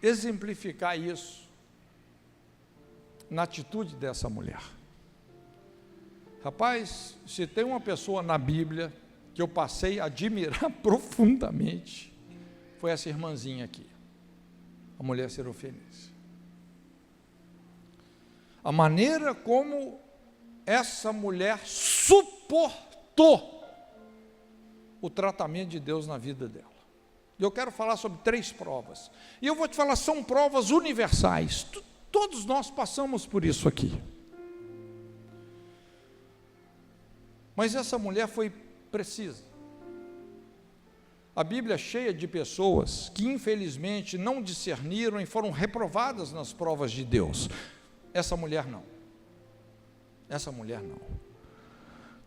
exemplificar isso na atitude dessa mulher. Rapaz, se tem uma pessoa na Bíblia que eu passei a admirar profundamente, foi essa irmãzinha aqui, a mulher sirofenícia. A maneira como essa mulher suportou o tratamento de Deus na vida dela. Eu quero falar sobre 3 provas. E eu vou te falar, são provas universais. Todos nós passamos por isso aqui. Mas essa mulher foi precisa. A Bíblia é cheia de pessoas que infelizmente não discerniram e foram reprovadas nas provas de Deus. Essa mulher não. Essa mulher não.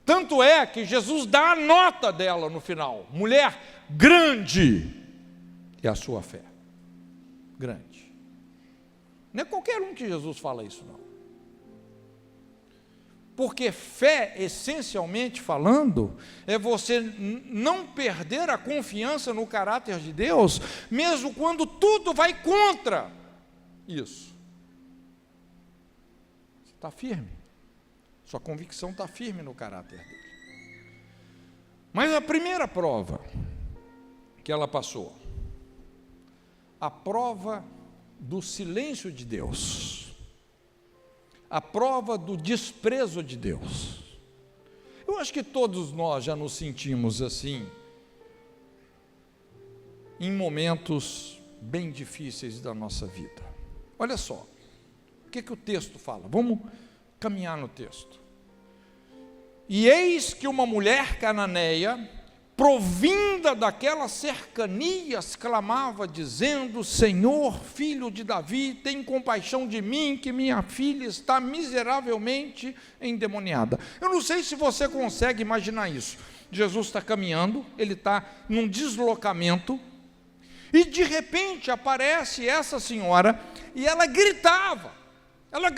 Tanto é que Jesus dá a nota dela no final. Mulher, grande é a sua fé. Grande. Não é qualquer um que Jesus fala isso, não. Porque fé, essencialmente falando, é você não perder a confiança no caráter de Deus, mesmo quando tudo vai contra isso. Você está firme. Sua convicção está firme no caráter dele. Mas a primeira prova que ela passou, a prova do silêncio de Deus, a prova do desprezo de Deus. Eu acho que todos nós já nos sentimos assim, em momentos bem difíceis da nossa vida. Olha só, o que o texto fala? Vamos caminhar no texto. E eis que uma mulher cananeia, provinda daquelas cercanias, clamava dizendo: Senhor, filho de Davi, tem compaixão de mim, que minha filha está miseravelmente endemoniada. Eu não sei se você consegue imaginar isso. Jesus está caminhando, ele está num deslocamento, e de repente aparece essa senhora, e ela gritava, ela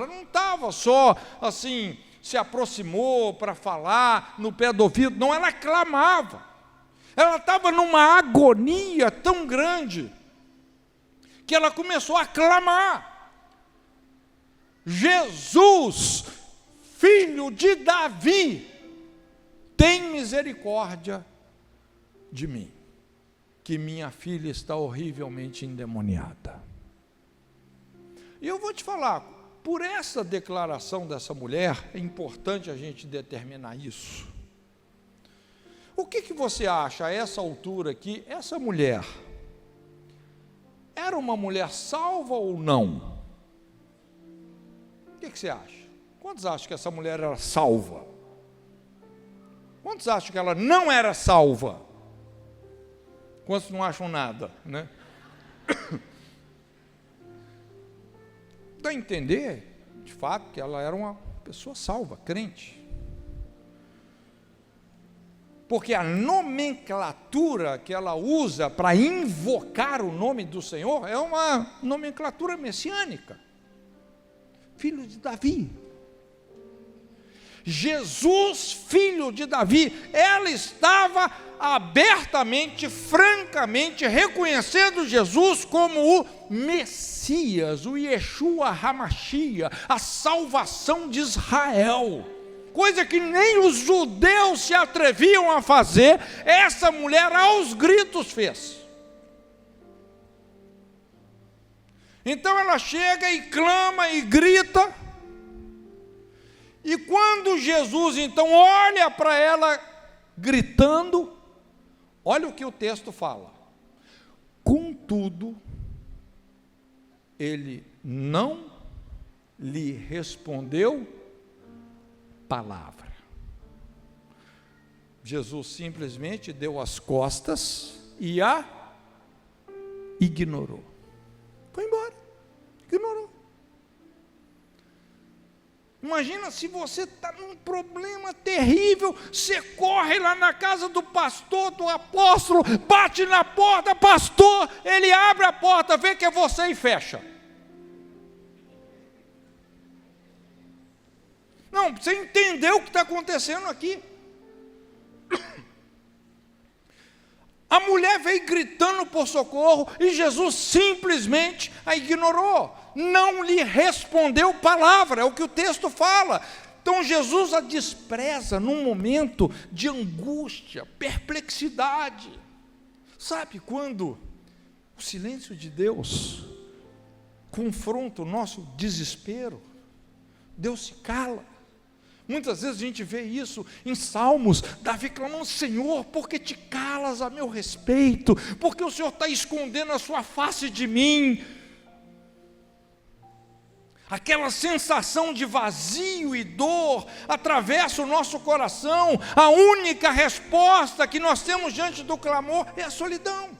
não estava só assim, se aproximou para falar no pé do ouvido, não, ela clamava, ela estava numa agonia tão grande, que ela começou a clamar: Jesus, filho de Davi, tem misericórdia de mim, que minha filha está horrivelmente endemoniada. E eu vou te falar, por essa declaração dessa mulher, é importante a gente determinar isso. O que você acha a essa altura aqui? Essa mulher era uma mulher salva ou não? O que você acha? Quantos acham que essa mulher era salva? Quantos acham que ela não era salva? Quantos não acham nada, né? Dá a entender, de fato, que ela era uma pessoa salva, crente. Porque a nomenclatura que ela usa para invocar o nome do Senhor é uma nomenclatura messiânica. Filho de Davi. Jesus, filho de Davi. Ela estava abertamente, francamente, reconhecendo Jesus como o Messias, o Yeshua HaMashiach, a salvação de Israel. Coisa que nem os judeus se atreviam a fazer, essa mulher aos gritos fez. Então ela chega e clama e grita, e quando Jesus então olha para ela gritando, olha o que o texto fala: contudo, ele não lhe respondeu palavra. Jesus simplesmente deu as costas e a ignorou. Foi embora, ignorou. Imagina se você está num problema terrível, você corre lá na casa do pastor, do apóstolo, bate na porta: pastor, ele abre a porta, vê que é você e fecha. Não, você entendeu o que está acontecendo aqui. A mulher veio gritando por socorro e Jesus simplesmente a ignorou. Não lhe respondeu palavra, é o que o texto fala. Então Jesus a despreza num momento de angústia, perplexidade. Sabe quando o silêncio de Deus confronta o nosso desespero? Deus se cala. Muitas vezes a gente vê isso em Salmos, Davi clamando: Senhor, por que te calas a meu respeito? Porque o Senhor está escondendo a sua face de mim? Aquela sensação de vazio e dor atravessa o nosso coração. A única resposta que nós temos diante do clamor é a solidão.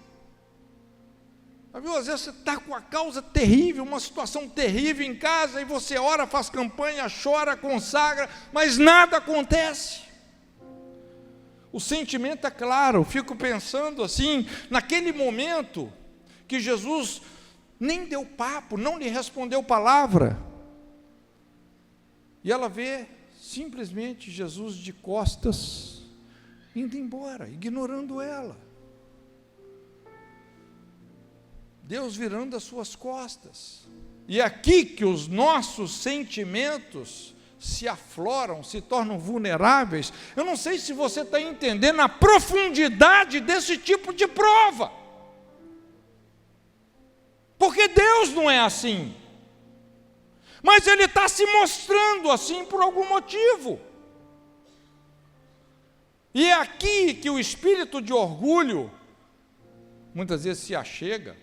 Às vezes você está com a causa terrível, uma situação terrível em casa, e você ora, faz campanha, chora, consagra, mas nada acontece. O sentimento é claro. Eu fico pensando assim, naquele momento que Jesus nem deu papo, não lhe respondeu palavra, e ela vê simplesmente Jesus de costas, indo embora, ignorando ela. Deus virando as suas costas. E é aqui que os nossos sentimentos se afloram, se tornam vulneráveis. Eu não sei se você está entendendo a profundidade desse tipo de prova. Porque Deus não é assim. Mas Ele está se mostrando assim por algum motivo. E é aqui que o espírito de orgulho muitas vezes se achega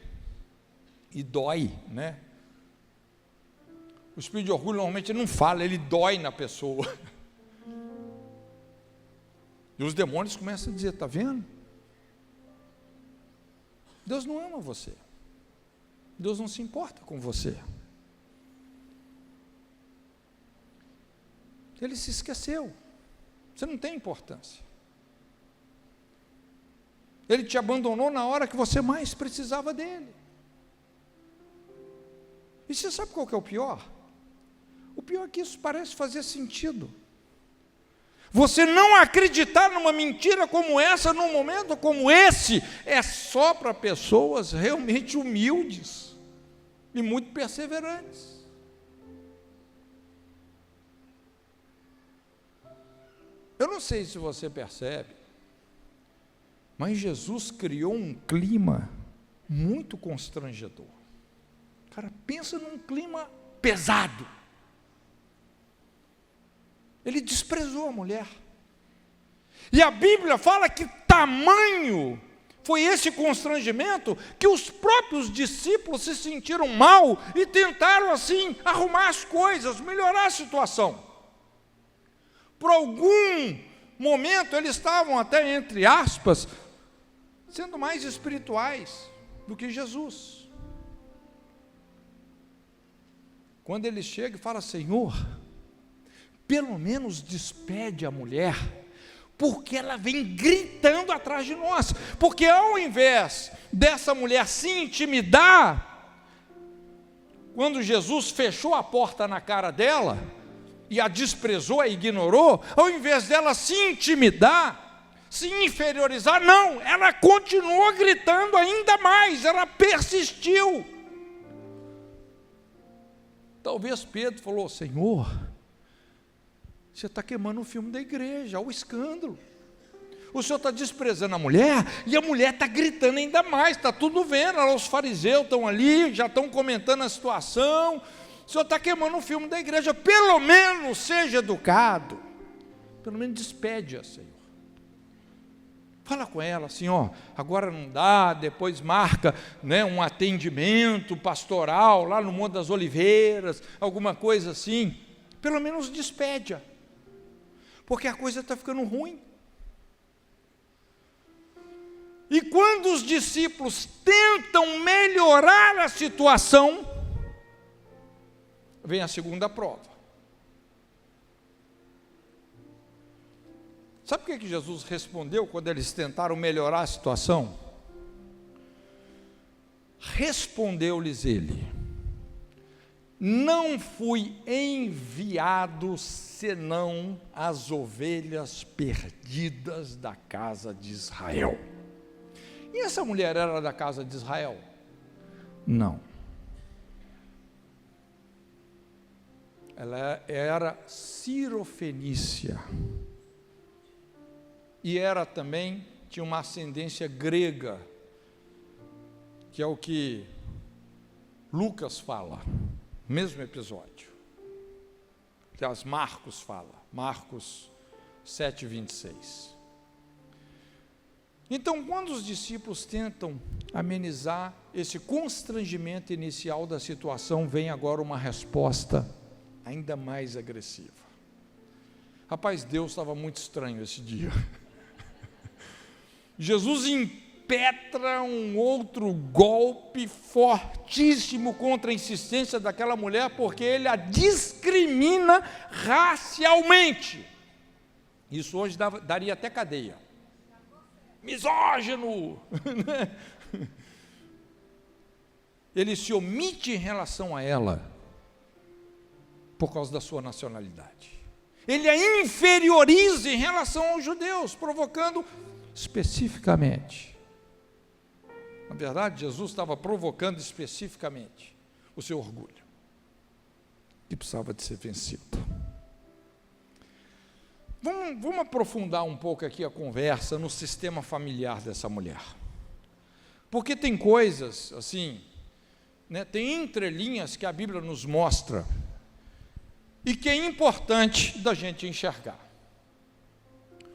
e dói, né? O espírito de orgulho normalmente não fala, ele dói na pessoa. E os demônios começam a dizer: está vendo? Deus não ama você. Deus não se importa com você. Ele se esqueceu. Você não tem importância. Ele te abandonou na hora que você mais precisava dele. E você sabe qual que é o pior? O pior é que isso parece fazer sentido. Você não acreditar numa mentira como essa, num momento como esse, é só para pessoas realmente humildes e muito perseverantes. Eu não sei se você percebe, mas Jesus criou um clima muito constrangedor. Cara, pensa num clima pesado. Ele desprezou a mulher. E a Bíblia fala que tamanho foi esse constrangimento que os próprios discípulos se sentiram mal e tentaram assim arrumar as coisas, melhorar a situação. Por algum momento eles estavam até, entre aspas, sendo mais espirituais do que Jesus. Quando ele chega e fala: Senhor, pelo menos despede a mulher, porque ela vem gritando atrás de nós. Porque ao invés dessa mulher se intimidar, quando Jesus fechou a porta na cara dela, e a desprezou, a ignorou, ao invés dela se intimidar, se inferiorizar, não, ela continuou gritando ainda mais, ela persistiu. Talvez Pedro falou: Senhor, você está queimando o filme da igreja, olha o escândalo. O Senhor está desprezando a mulher, e a mulher está gritando ainda mais, está tudo vendo, os fariseus estão ali, já estão comentando a situação. O Senhor está queimando o filme da igreja, pelo menos seja educado, pelo menos despede-a, Senhor. Fala com ela assim: ó, agora não dá, depois marca, né, um atendimento pastoral lá no Monte das Oliveiras, alguma coisa assim. Pelo menos despede-a, porque a coisa está ficando ruim. E quando os discípulos tentam melhorar a situação, vem a segunda prova. Sabe o que Jesus respondeu quando eles tentaram melhorar a situação? Respondeu-lhes ele: não fui enviado senão as ovelhas perdidas da casa de Israel. E essa mulher era da casa de Israel? Não. Ela era cirofenícia. E era também, tinha uma ascendência grega, que é o que Lucas fala, mesmo episódio. Que as Marcos fala, Marcos 7:26. Então, quando os discípulos tentam amenizar esse constrangimento inicial da situação, vem agora uma resposta ainda mais agressiva. Rapaz, Deus estava muito estranho esse dia. Jesus impetra um outro golpe fortíssimo contra a insistência daquela mulher, porque ele a discrimina racialmente. Isso hoje daria até cadeia. Misógino! Ele se omite em relação a ela por causa da sua nacionalidade. Ele a inferioriza em relação aos judeus, provocando especificamente. Na verdade, Jesus estava provocando especificamente o seu orgulho, que precisava de ser vencido. Vamos aprofundar um pouco aqui a conversa no sistema familiar dessa mulher. Porque tem coisas, assim, né, tem entrelinhas que a Bíblia nos mostra e que é importante da gente enxergar.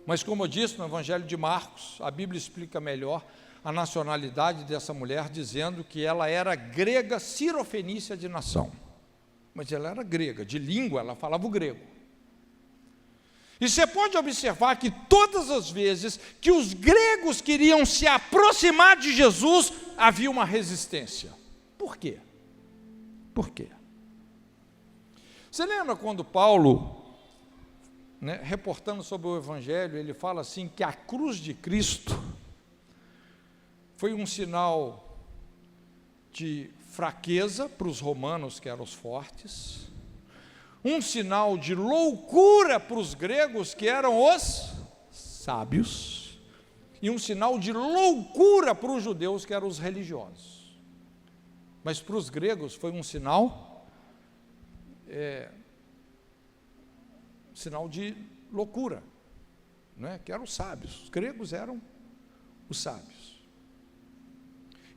Mas como eu disse no Evangelho de Marcos, a Bíblia explica melhor a nacionalidade dessa mulher, dizendo que ela era grega cirofenícia de nação. Mas ela era grega, de língua ela falava o grego. E você pode observar que todas as vezes que os gregos queriam se aproximar de Jesus, havia uma resistência. Por quê? Por quê? Você lembra quando Paulo, né, reportando sobre o Evangelho, ele fala assim, que a cruz de Cristo foi um sinal de fraqueza para os romanos, que eram os fortes, um sinal de loucura para os gregos, que eram os sábios, e um sinal de loucura para os judeus, que eram os religiosos. Mas para os gregos foi um sinal de loucura, né? Que eram os sábios. Os gregos eram os sábios.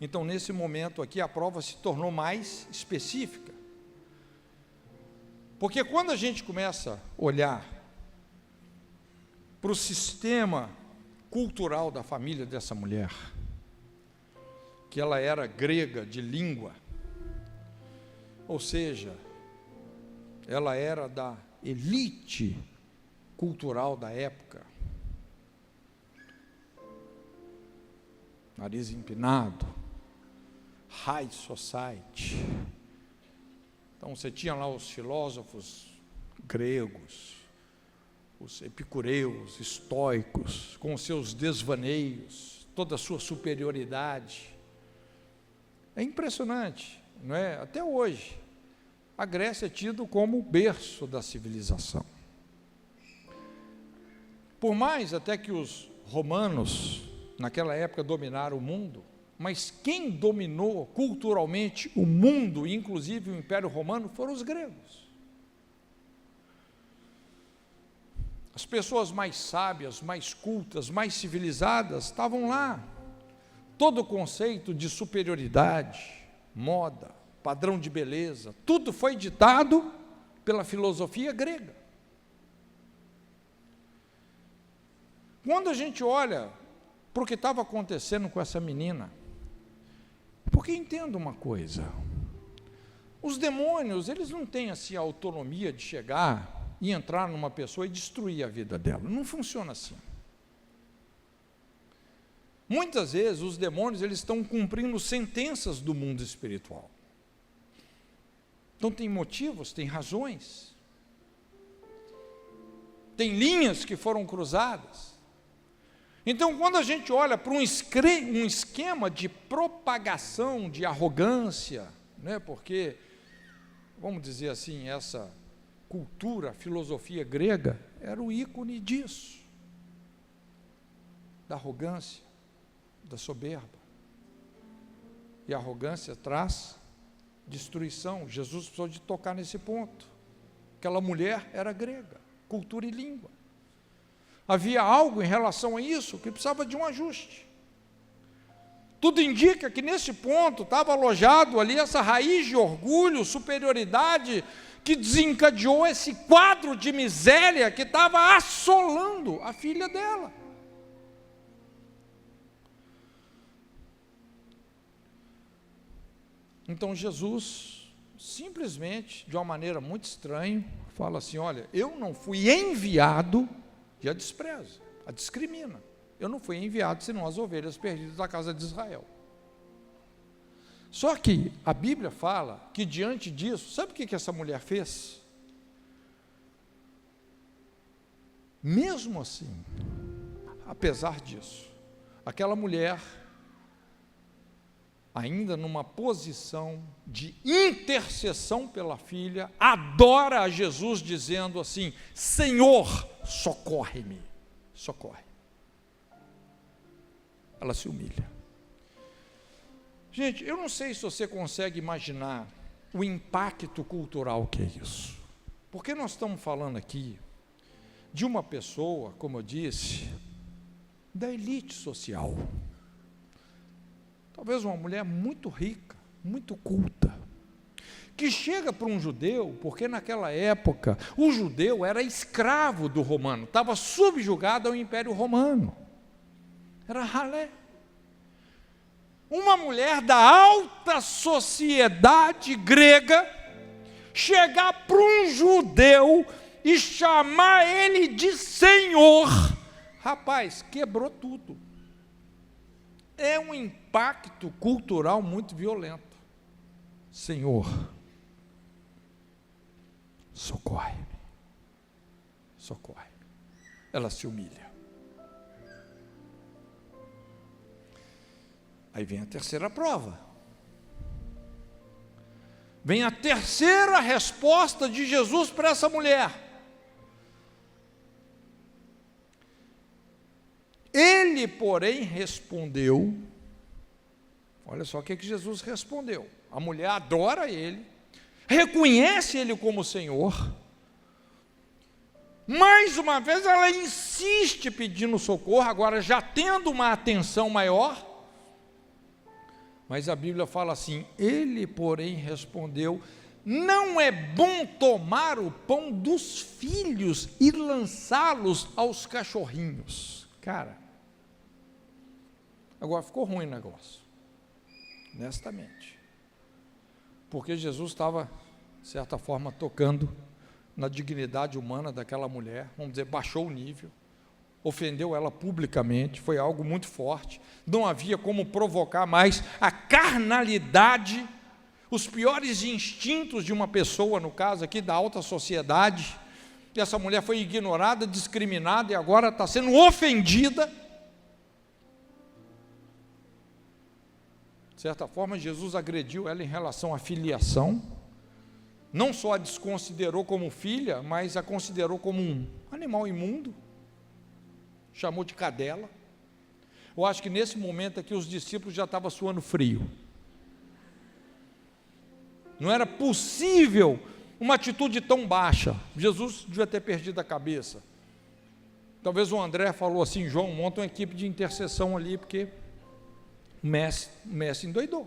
Então, nesse momento aqui, a prova se tornou mais específica. Porque quando a gente começa a olhar para o sistema cultural da família dessa mulher, que ela era grega de língua, ou seja, ela era da elite cultural da época, nariz empinado, high society. Então você tinha lá os filósofos gregos, os epicureus, estoicos, com os seus desvaneios, toda a sua superioridade. É impressionante, não é? Até hoje, a Grécia é tido como o berço da civilização. Por mais até que os romanos, naquela época, dominaram o mundo, mas quem dominou culturalmente o mundo, inclusive o Império Romano, foram os gregos. As pessoas mais sábias, mais cultas, mais civilizadas estavam lá. Todo o conceito de superioridade, moda, padrão de beleza, tudo foi ditado pela filosofia grega. Quando a gente olha para o que estava acontecendo com essa menina, porque entenda uma coisa, os demônios, eles não têm assim a autonomia de chegar e entrar numa pessoa e destruir a vida dela, não funciona assim. Muitas vezes os demônios, eles estão cumprindo sentenças do mundo espiritual. Então tem motivos, tem razões, tem linhas que foram cruzadas. Então, quando a gente olha para um esquema de propagação de arrogância, né, porque vamos dizer assim, essa cultura, filosofia grega, era o ícone disso, da arrogância, da soberba. E a arrogância traz destruição. Jesus precisou de tocar nesse ponto. Aquela mulher era grega, cultura e língua. Havia algo em relação a isso que precisava de um ajuste. Tudo indica que nesse ponto estava alojado ali essa raiz de orgulho, superioridade, que desencadeou esse quadro de miséria que estava assolando a filha dela. Então Jesus, simplesmente, de uma maneira muito estranha, fala assim: olha, eu não fui enviado, e a despreza, a discrimina. Eu não fui enviado senão as ovelhas perdidas da casa de Israel. Só que a Bíblia fala que diante disso, sabe o que essa mulher fez? Mesmo assim, apesar disso, aquela mulher, ainda numa posição de intercessão pela filha, adora a Jesus dizendo assim: Senhor, socorre-me, socorre. Ela se humilha. Gente, eu não sei se você consegue imaginar o impacto cultural que é isso, porque nós estamos falando aqui de uma pessoa, como eu disse, da elite social, talvez uma mulher muito rica, muito culta, que chega para um judeu, porque naquela época o judeu era escravo do romano, estava subjugado ao Império Romano, era ralé. Uma mulher da alta sociedade grega chegar para um judeu e chamar ele de Senhor, rapaz, quebrou tudo. É um impacto cultural muito violento. Senhor, socorre-me, socorre-me. Ela se humilha. Aí vem a terceira prova. Vem a terceira resposta de Jesus para essa mulher. Ele, porém, respondeu. Olha só o que Jesus respondeu. A mulher adora ele, reconhece ele como Senhor. Mais uma vez ela insiste pedindo socorro, agora já tendo uma atenção maior. Mas a Bíblia fala assim: ele, porém, respondeu: não é bom tomar o pão dos filhos e lançá-los aos cachorrinhos. Cara, agora ficou ruim o negócio, honestamente, porque Jesus estava, de certa forma, tocando na dignidade humana daquela mulher, vamos dizer, baixou o nível, ofendeu ela publicamente, foi algo muito forte, não havia como provocar mais a carnalidade, os piores instintos de uma pessoa, no caso aqui da alta sociedade. E essa mulher foi ignorada, discriminada e agora está sendo ofendida. De certa forma, Jesus agrediu ela em relação à filiação, não só a desconsiderou como filha, mas a considerou como um animal imundo, chamou de cadela. Eu acho que nesse momento aqui os discípulos já estavam suando frio. Não era possível uma atitude tão baixa. Jesus devia ter perdido a cabeça. Talvez o André falou assim: João, monta uma equipe de intercessão ali, porque o mestre endoidou.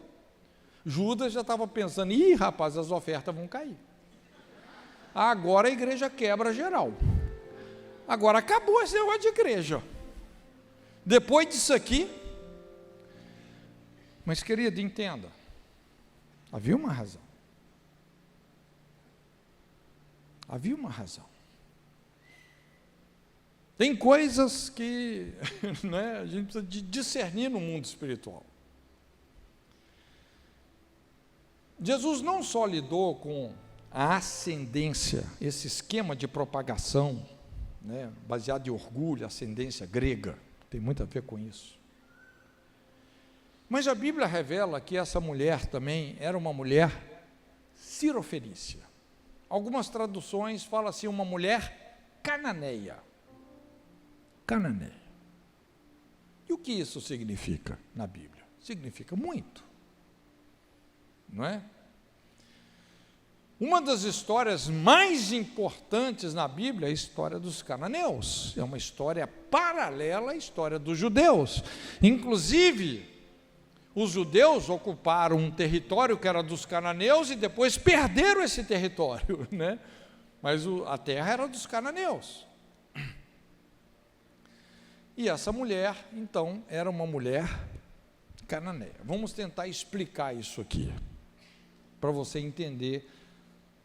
Judas já estava pensando: ih, rapaz, as ofertas vão cair. Agora a igreja quebra geral. Agora acabou esse negócio de igreja. Depois disso aqui. Mas, querido, entenda, havia uma razão. Havia uma razão. Tem coisas que né, a gente precisa de discernir no mundo espiritual. Jesus não só lidou com a ascendência, esse esquema de propagação, né, baseado em orgulho, ascendência grega, tem muito a ver com isso. Mas a Bíblia revela que essa mulher também era uma mulher cirofenícia. Algumas traduções falam assim, uma mulher cananeia. Cananeia. E o que isso significa na Bíblia? Significa muito, não é? Uma das histórias mais importantes na Bíblia é a história dos cananeus. É uma história paralela à história dos judeus. Inclusive, os judeus ocuparam um território que era dos cananeus e depois perderam esse território, né? Mas a terra era dos cananeus. E essa mulher, então, era uma mulher cananeia. Vamos tentar explicar isso aqui, para você entender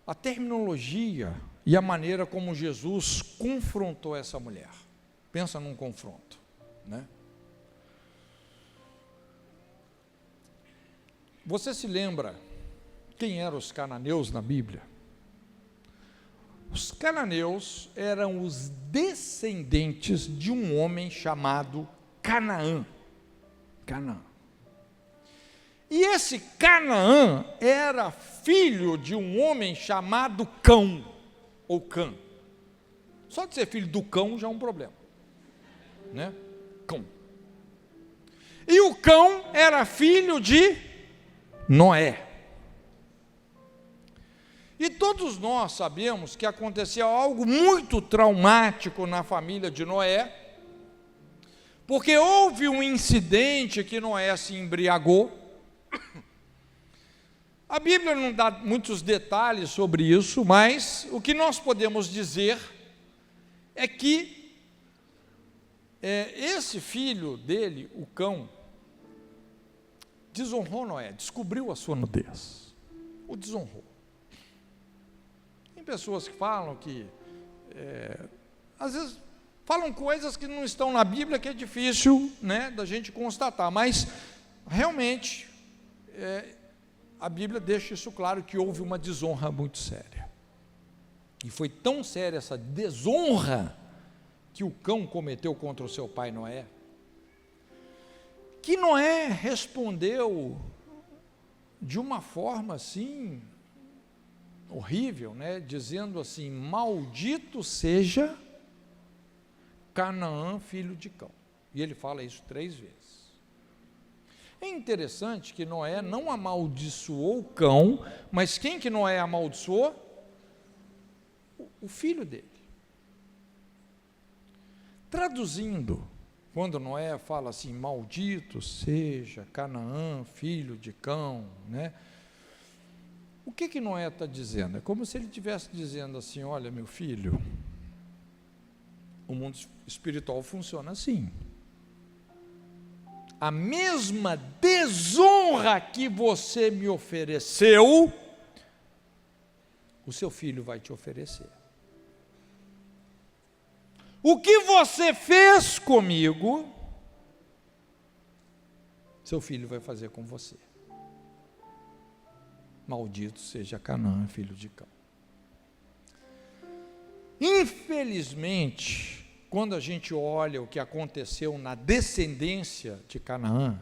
a terminologia e a maneira como Jesus confrontou essa mulher. Pensa num confronto, né? Você se lembra quem eram os cananeus na Bíblia? Os cananeus eram os descendentes de um homem chamado Canaã. Canaã. E esse Canaã era filho de um homem chamado Cão, ou Cã. Só de ser filho do Cão já é um problema, né? Cão. E o Cão era filho de Noé. E todos nós sabemos que aconteceu algo muito traumático na família de Noé, porque houve um incidente que Noé se embriagou. A Bíblia não dá muitos detalhes sobre isso, mas o que nós podemos dizer é que esse filho dele, o Cão, desonrou Noé, descobriu a sua nudez, o desonrou. Tem pessoas que falam que, às vezes, falam coisas que não estão na Bíblia, que é difícil, né, da gente constatar, mas, realmente, a Bíblia deixa isso claro, que houve uma desonra muito séria. E foi tão séria essa desonra que o Cão cometeu contra o seu pai Noé, que Noé respondeu de uma forma assim, horrível, né? Dizendo assim, maldito seja Canaã, filho de Cão. E ele fala isso 3 vezes. É interessante que Noé não amaldiçoou Cão, mas quem que Noé amaldiçoou? O filho dele. Traduzindo, quando Noé fala assim, maldito seja Canaã, filho de Cão, né? O que Noé está dizendo? É como se ele estivesse dizendo assim, olha meu filho, o mundo espiritual funciona assim. A mesma desonra que você me ofereceu, o seu filho vai te oferecer. O que você fez comigo, seu filho vai fazer com você. Maldito seja Canaã, filho de Cão. Infelizmente, quando a gente olha o que aconteceu na descendência de Canaã,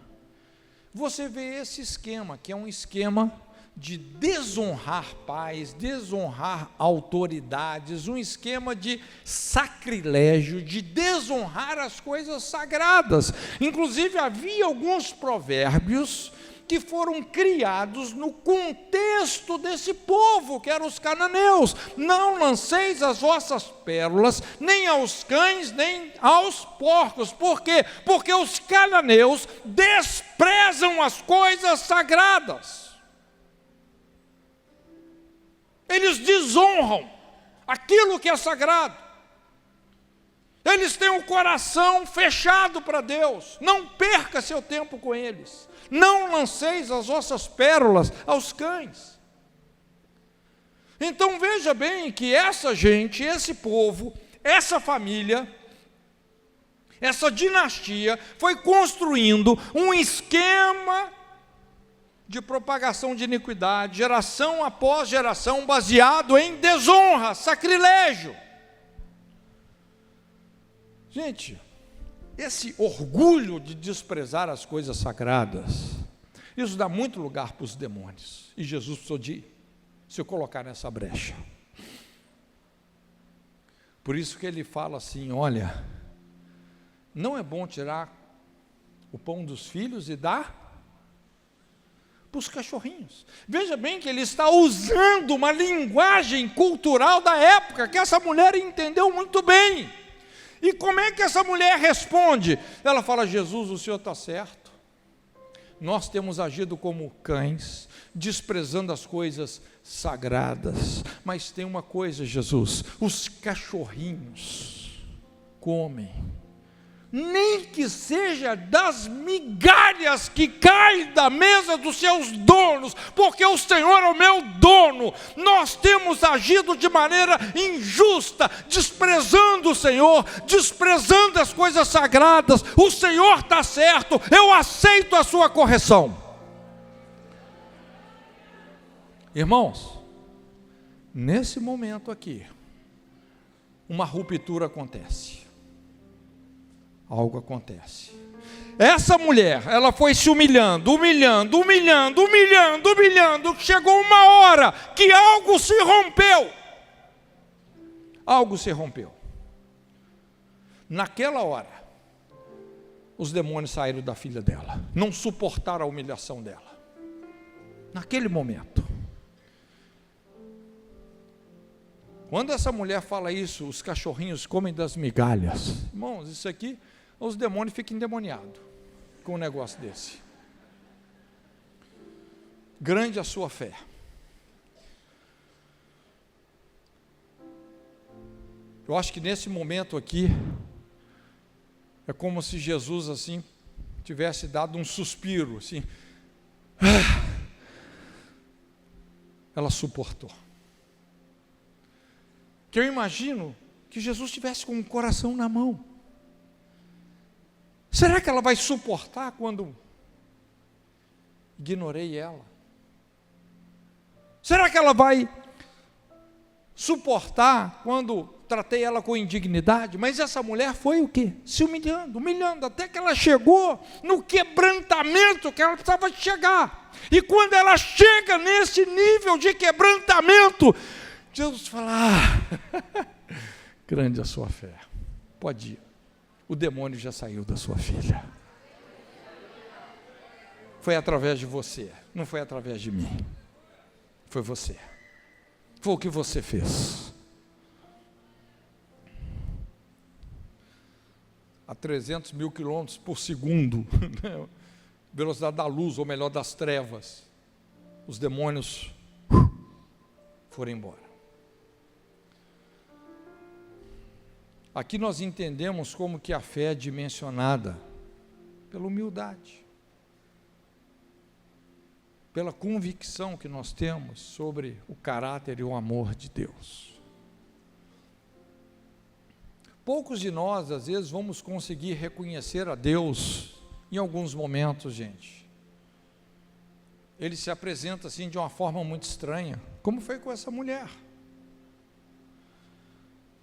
você vê esse esquema, que é um esquema de desonrar pais, desonrar autoridades, um esquema de sacrilégio, de desonrar as coisas sagradas. Inclusive, havia alguns provérbios que foram criados no contexto desse povo, que eram os cananeus. Não lanceis as vossas pérolas, nem aos cães, nem aos porcos. Por quê? Porque os cananeus desprezam as coisas sagradas. Eles desonram aquilo que é sagrado. Eles têm o coração fechado para Deus. Não perca seu tempo com eles. Não lanceis as vossas pérolas aos cães. Então veja bem que essa gente, esse povo, essa família, essa dinastia foi construindo um esquema de propagação de iniquidade, geração após geração, baseado em desonra, sacrilégio. Gente, esse orgulho de desprezar as coisas sagradas, isso dá muito lugar para os demônios, e Jesus precisou de se colocar nessa brecha. Por isso que ele fala assim: olha, não é bom tirar o pão dos filhos e dar para os cachorrinhos. Veja bem que ele está usando uma linguagem cultural da época, que essa mulher entendeu muito bem. E como é que essa mulher responde? Ela fala: Jesus, o Senhor está certo. Nós temos agido como cães, desprezando as coisas sagradas. Mas tem uma coisa, Jesus: os cachorrinhos comem, nem que seja das migalhas que caem da mesa dos seus donos, porque o Senhor é o meu dono. Nós temos agido de maneira injusta, desprezando o Senhor, desprezando as coisas sagradas. O Senhor está certo, eu aceito a sua correção. Irmãos, nesse momento aqui, uma ruptura acontece. Algo acontece. Essa mulher, ela foi se humilhando, chegou uma hora que algo se rompeu. Algo se rompeu. Naquela hora, os demônios saíram da filha dela, não suportaram a humilhação dela. Naquele momento. Quando essa mulher fala isso, os cachorrinhos comem das migalhas. Irmãos, isso aqui, os demônios ficam endemoniados com um negócio desse. Grande a sua fé. Eu acho que nesse momento aqui, é como se Jesus assim, tivesse dado um suspiro, assim. Ela suportou. Que eu imagino que Jesus estivesse com o coração na mão. Será que ela vai suportar quando ignorei ela? Será que ela vai suportar quando tratei ela com indignidade? Mas essa mulher foi o quê? Se humilhando, até que ela chegou no quebrantamento que ela precisava chegar. E quando ela chega nesse nível de quebrantamento, Jesus fala: grande a sua fé, pode ir. O demônio já saiu da sua filha. Foi através de você, não foi através de mim. Foi você. Foi o que você fez. A 300 mil quilômetros por segundo, velocidade da luz, ou melhor, das trevas, os demônios foram embora. Aqui nós entendemos como que a fé é dimensionada pela humildade, pela convicção que nós temos sobre o caráter e o amor de Deus. Poucos de nós, às vezes, vamos conseguir reconhecer a Deus em alguns momentos, gente. Ele se apresenta assim de uma forma muito estranha, como foi com essa mulher.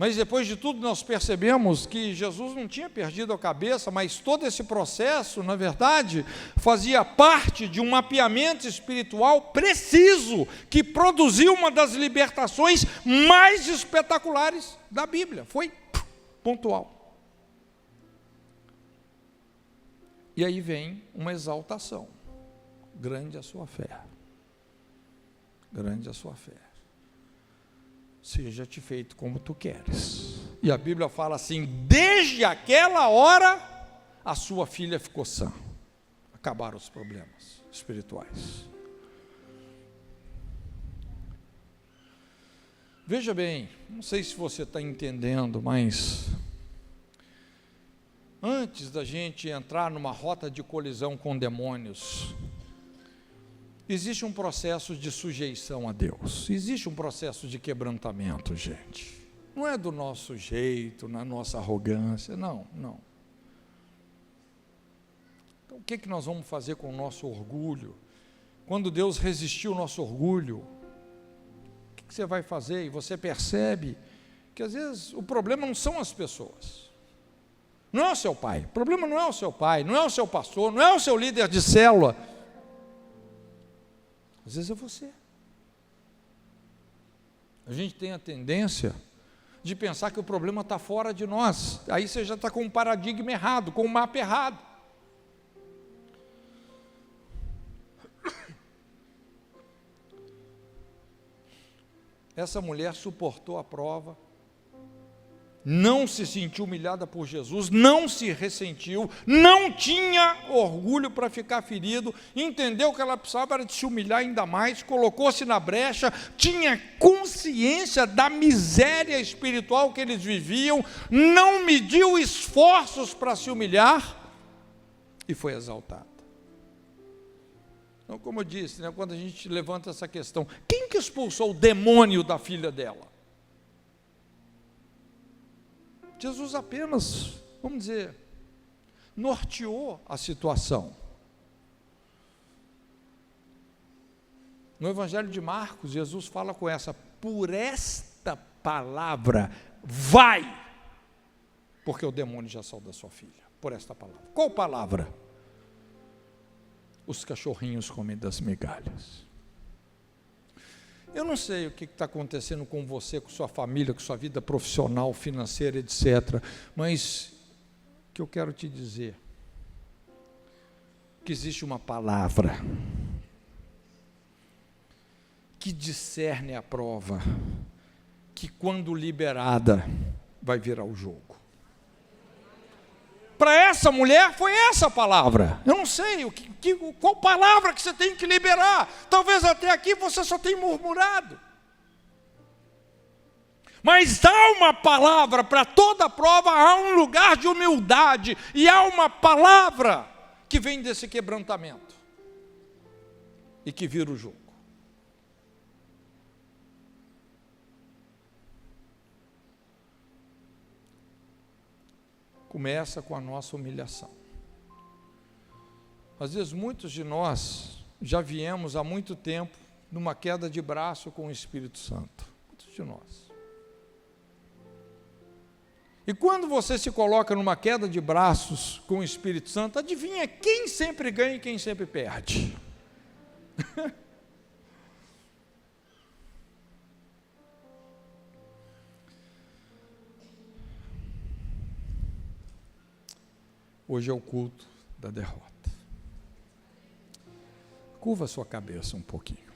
Mas depois de tudo nós percebemos que Jesus não tinha perdido a cabeça, mas todo esse processo, na verdade, fazia parte de um mapeamento espiritual preciso, que produziu uma das libertações mais espetaculares da Bíblia. Foi pontual. E aí vem uma exaltação. Grande a sua fé. Grande a sua fé. Seja-te feito como tu queres. E a Bíblia fala assim: desde aquela hora, a sua filha ficou sã. Acabaram os problemas espirituais. Veja bem, não sei se você está entendendo, mas antes da gente entrar numa rota de colisão com demônios, existe um processo de sujeição a Deus, existe um processo de quebrantamento, gente. Não é do nosso jeito, na nossa arrogância, não. Então o que nós vamos fazer com o nosso orgulho? Quando Deus resistiu ao nosso orgulho, o que você vai fazer? E você percebe que às vezes o problema não são as pessoas, não é o seu pai, o problema não é o seu pai, não é o seu pastor, não é o seu líder de célula. Às vezes é você. A gente tem a tendência de pensar que o problema está fora de nós. Aí você já está com um paradigma errado, com um mapa errado. Essa mulher suportou a prova, não se sentiu humilhada por Jesus, não se ressentiu, não tinha orgulho para ficar ferido, entendeu que ela precisava era de se humilhar ainda mais, colocou-se na brecha, tinha consciência da miséria espiritual que eles viviam, não mediu esforços para se humilhar e foi exaltada. Então, como eu disse, quando a gente levanta essa questão, quem que expulsou o demônio da filha dela? Jesus apenas, vamos dizer, norteou a situação. No Evangelho de Marcos, Jesus fala com essa: por esta palavra, vai, porque o demônio já saiu da sua filha, por esta palavra. Qual palavra? Os cachorrinhos comem das migalhas. Eu não sei o que está acontecendo com você, com sua família, com sua vida profissional, financeira, etc. Mas o que eu quero te dizer, que existe uma palavra que discerne a prova, que quando liberada, vai virar o jogo. Para essa mulher foi essa palavra. Eu não sei qual palavra que você tem que liberar. Talvez até aqui você só tenha murmurado. Mas há uma palavra para toda prova, há um lugar de humildade e há uma palavra que vem desse quebrantamento e que vira o jogo. Começa com a nossa humilhação. Às vezes muitos de nós já viemos há muito tempo numa queda de braço com o Espírito Santo. Muitos de nós. E quando você se coloca numa queda de braços com o Espírito Santo, adivinha quem sempre ganha e quem sempre perde? Hoje é o culto da derrota. Curva a sua cabeça um pouquinho.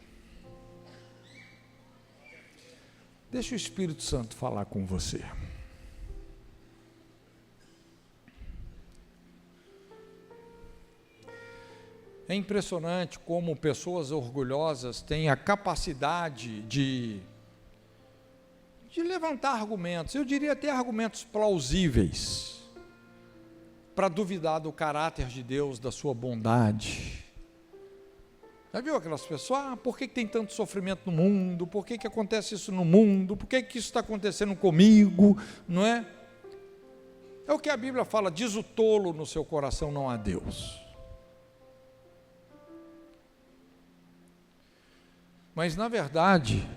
Deixa o Espírito Santo falar com você. É impressionante como pessoas orgulhosas têm a capacidade de levantar argumentos, eu diria até argumentos plausíveis, para duvidar do caráter de Deus, da sua bondade. Já viu aquelas pessoas? Por que tem tanto sofrimento no mundo? Por que acontece isso no mundo? Por que isso está acontecendo comigo? Não é? É o que a Bíblia fala: diz o tolo no seu coração, não há Deus. Mas na verdade,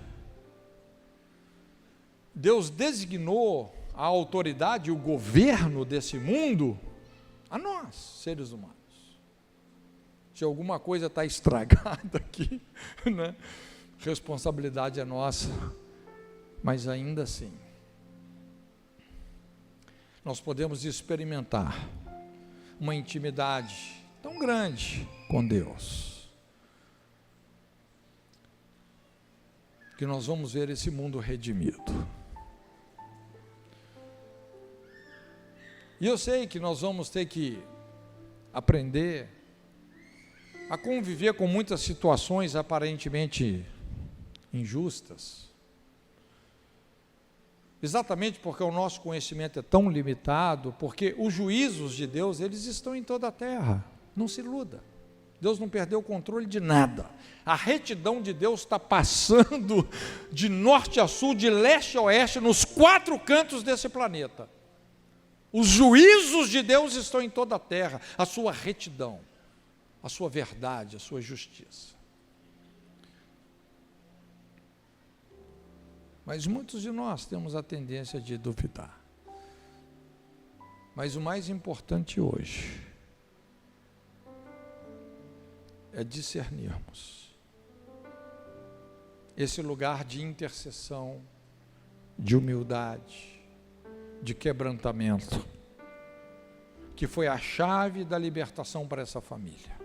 Deus designou a autoridade, o governo desse mundo a nós, seres humanos. Se alguma coisa está estragada aqui, né? Responsabilidade é nossa, mas ainda assim, nós podemos experimentar uma intimidade tão grande com Deus, que nós vamos ver esse mundo redimido. E eu sei que nós vamos ter que aprender a conviver com muitas situações aparentemente injustas, exatamente porque o nosso conhecimento é tão limitado, porque os juízos de Deus, eles estão em toda a terra, não se iluda. Deus não perdeu o controle de nada. A retidão de Deus está passando de norte a sul, de leste a oeste, nos 4 cantos desse planeta. Os juízos de Deus estão em toda a terra, a sua retidão, a sua verdade, a sua justiça. Mas muitos de nós temos a tendência de duvidar. Mas o mais importante hoje é discernirmos esse lugar de intercessão, de humildade, de quebrantamento, que foi a chave da libertação para essa família.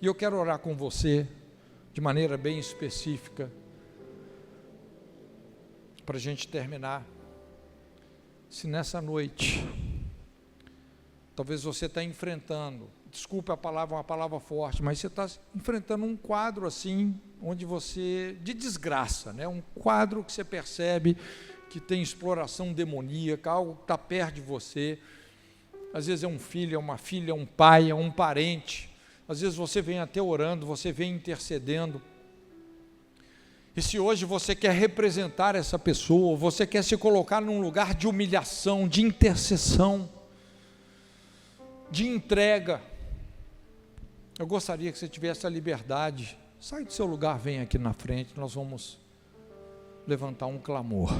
E eu quero orar com você, de maneira bem específica, para a gente terminar. Se nessa noite, talvez você está enfrentando, desculpe a palavra, uma palavra forte, mas você está enfrentando um quadro assim, onde você, de desgraça, né? Um quadro que você percebe que tem exploração demoníaca, algo que está perto de você, às vezes é um filho, é uma filha, é um pai, é um parente, às vezes você vem até orando, você vem intercedendo, e se hoje você quer representar essa pessoa, você quer se colocar num lugar de humilhação, de intercessão, de entrega, eu gostaria que você tivesse a liberdade, sai do seu lugar, vem aqui na frente, nós vamos levantar um clamor.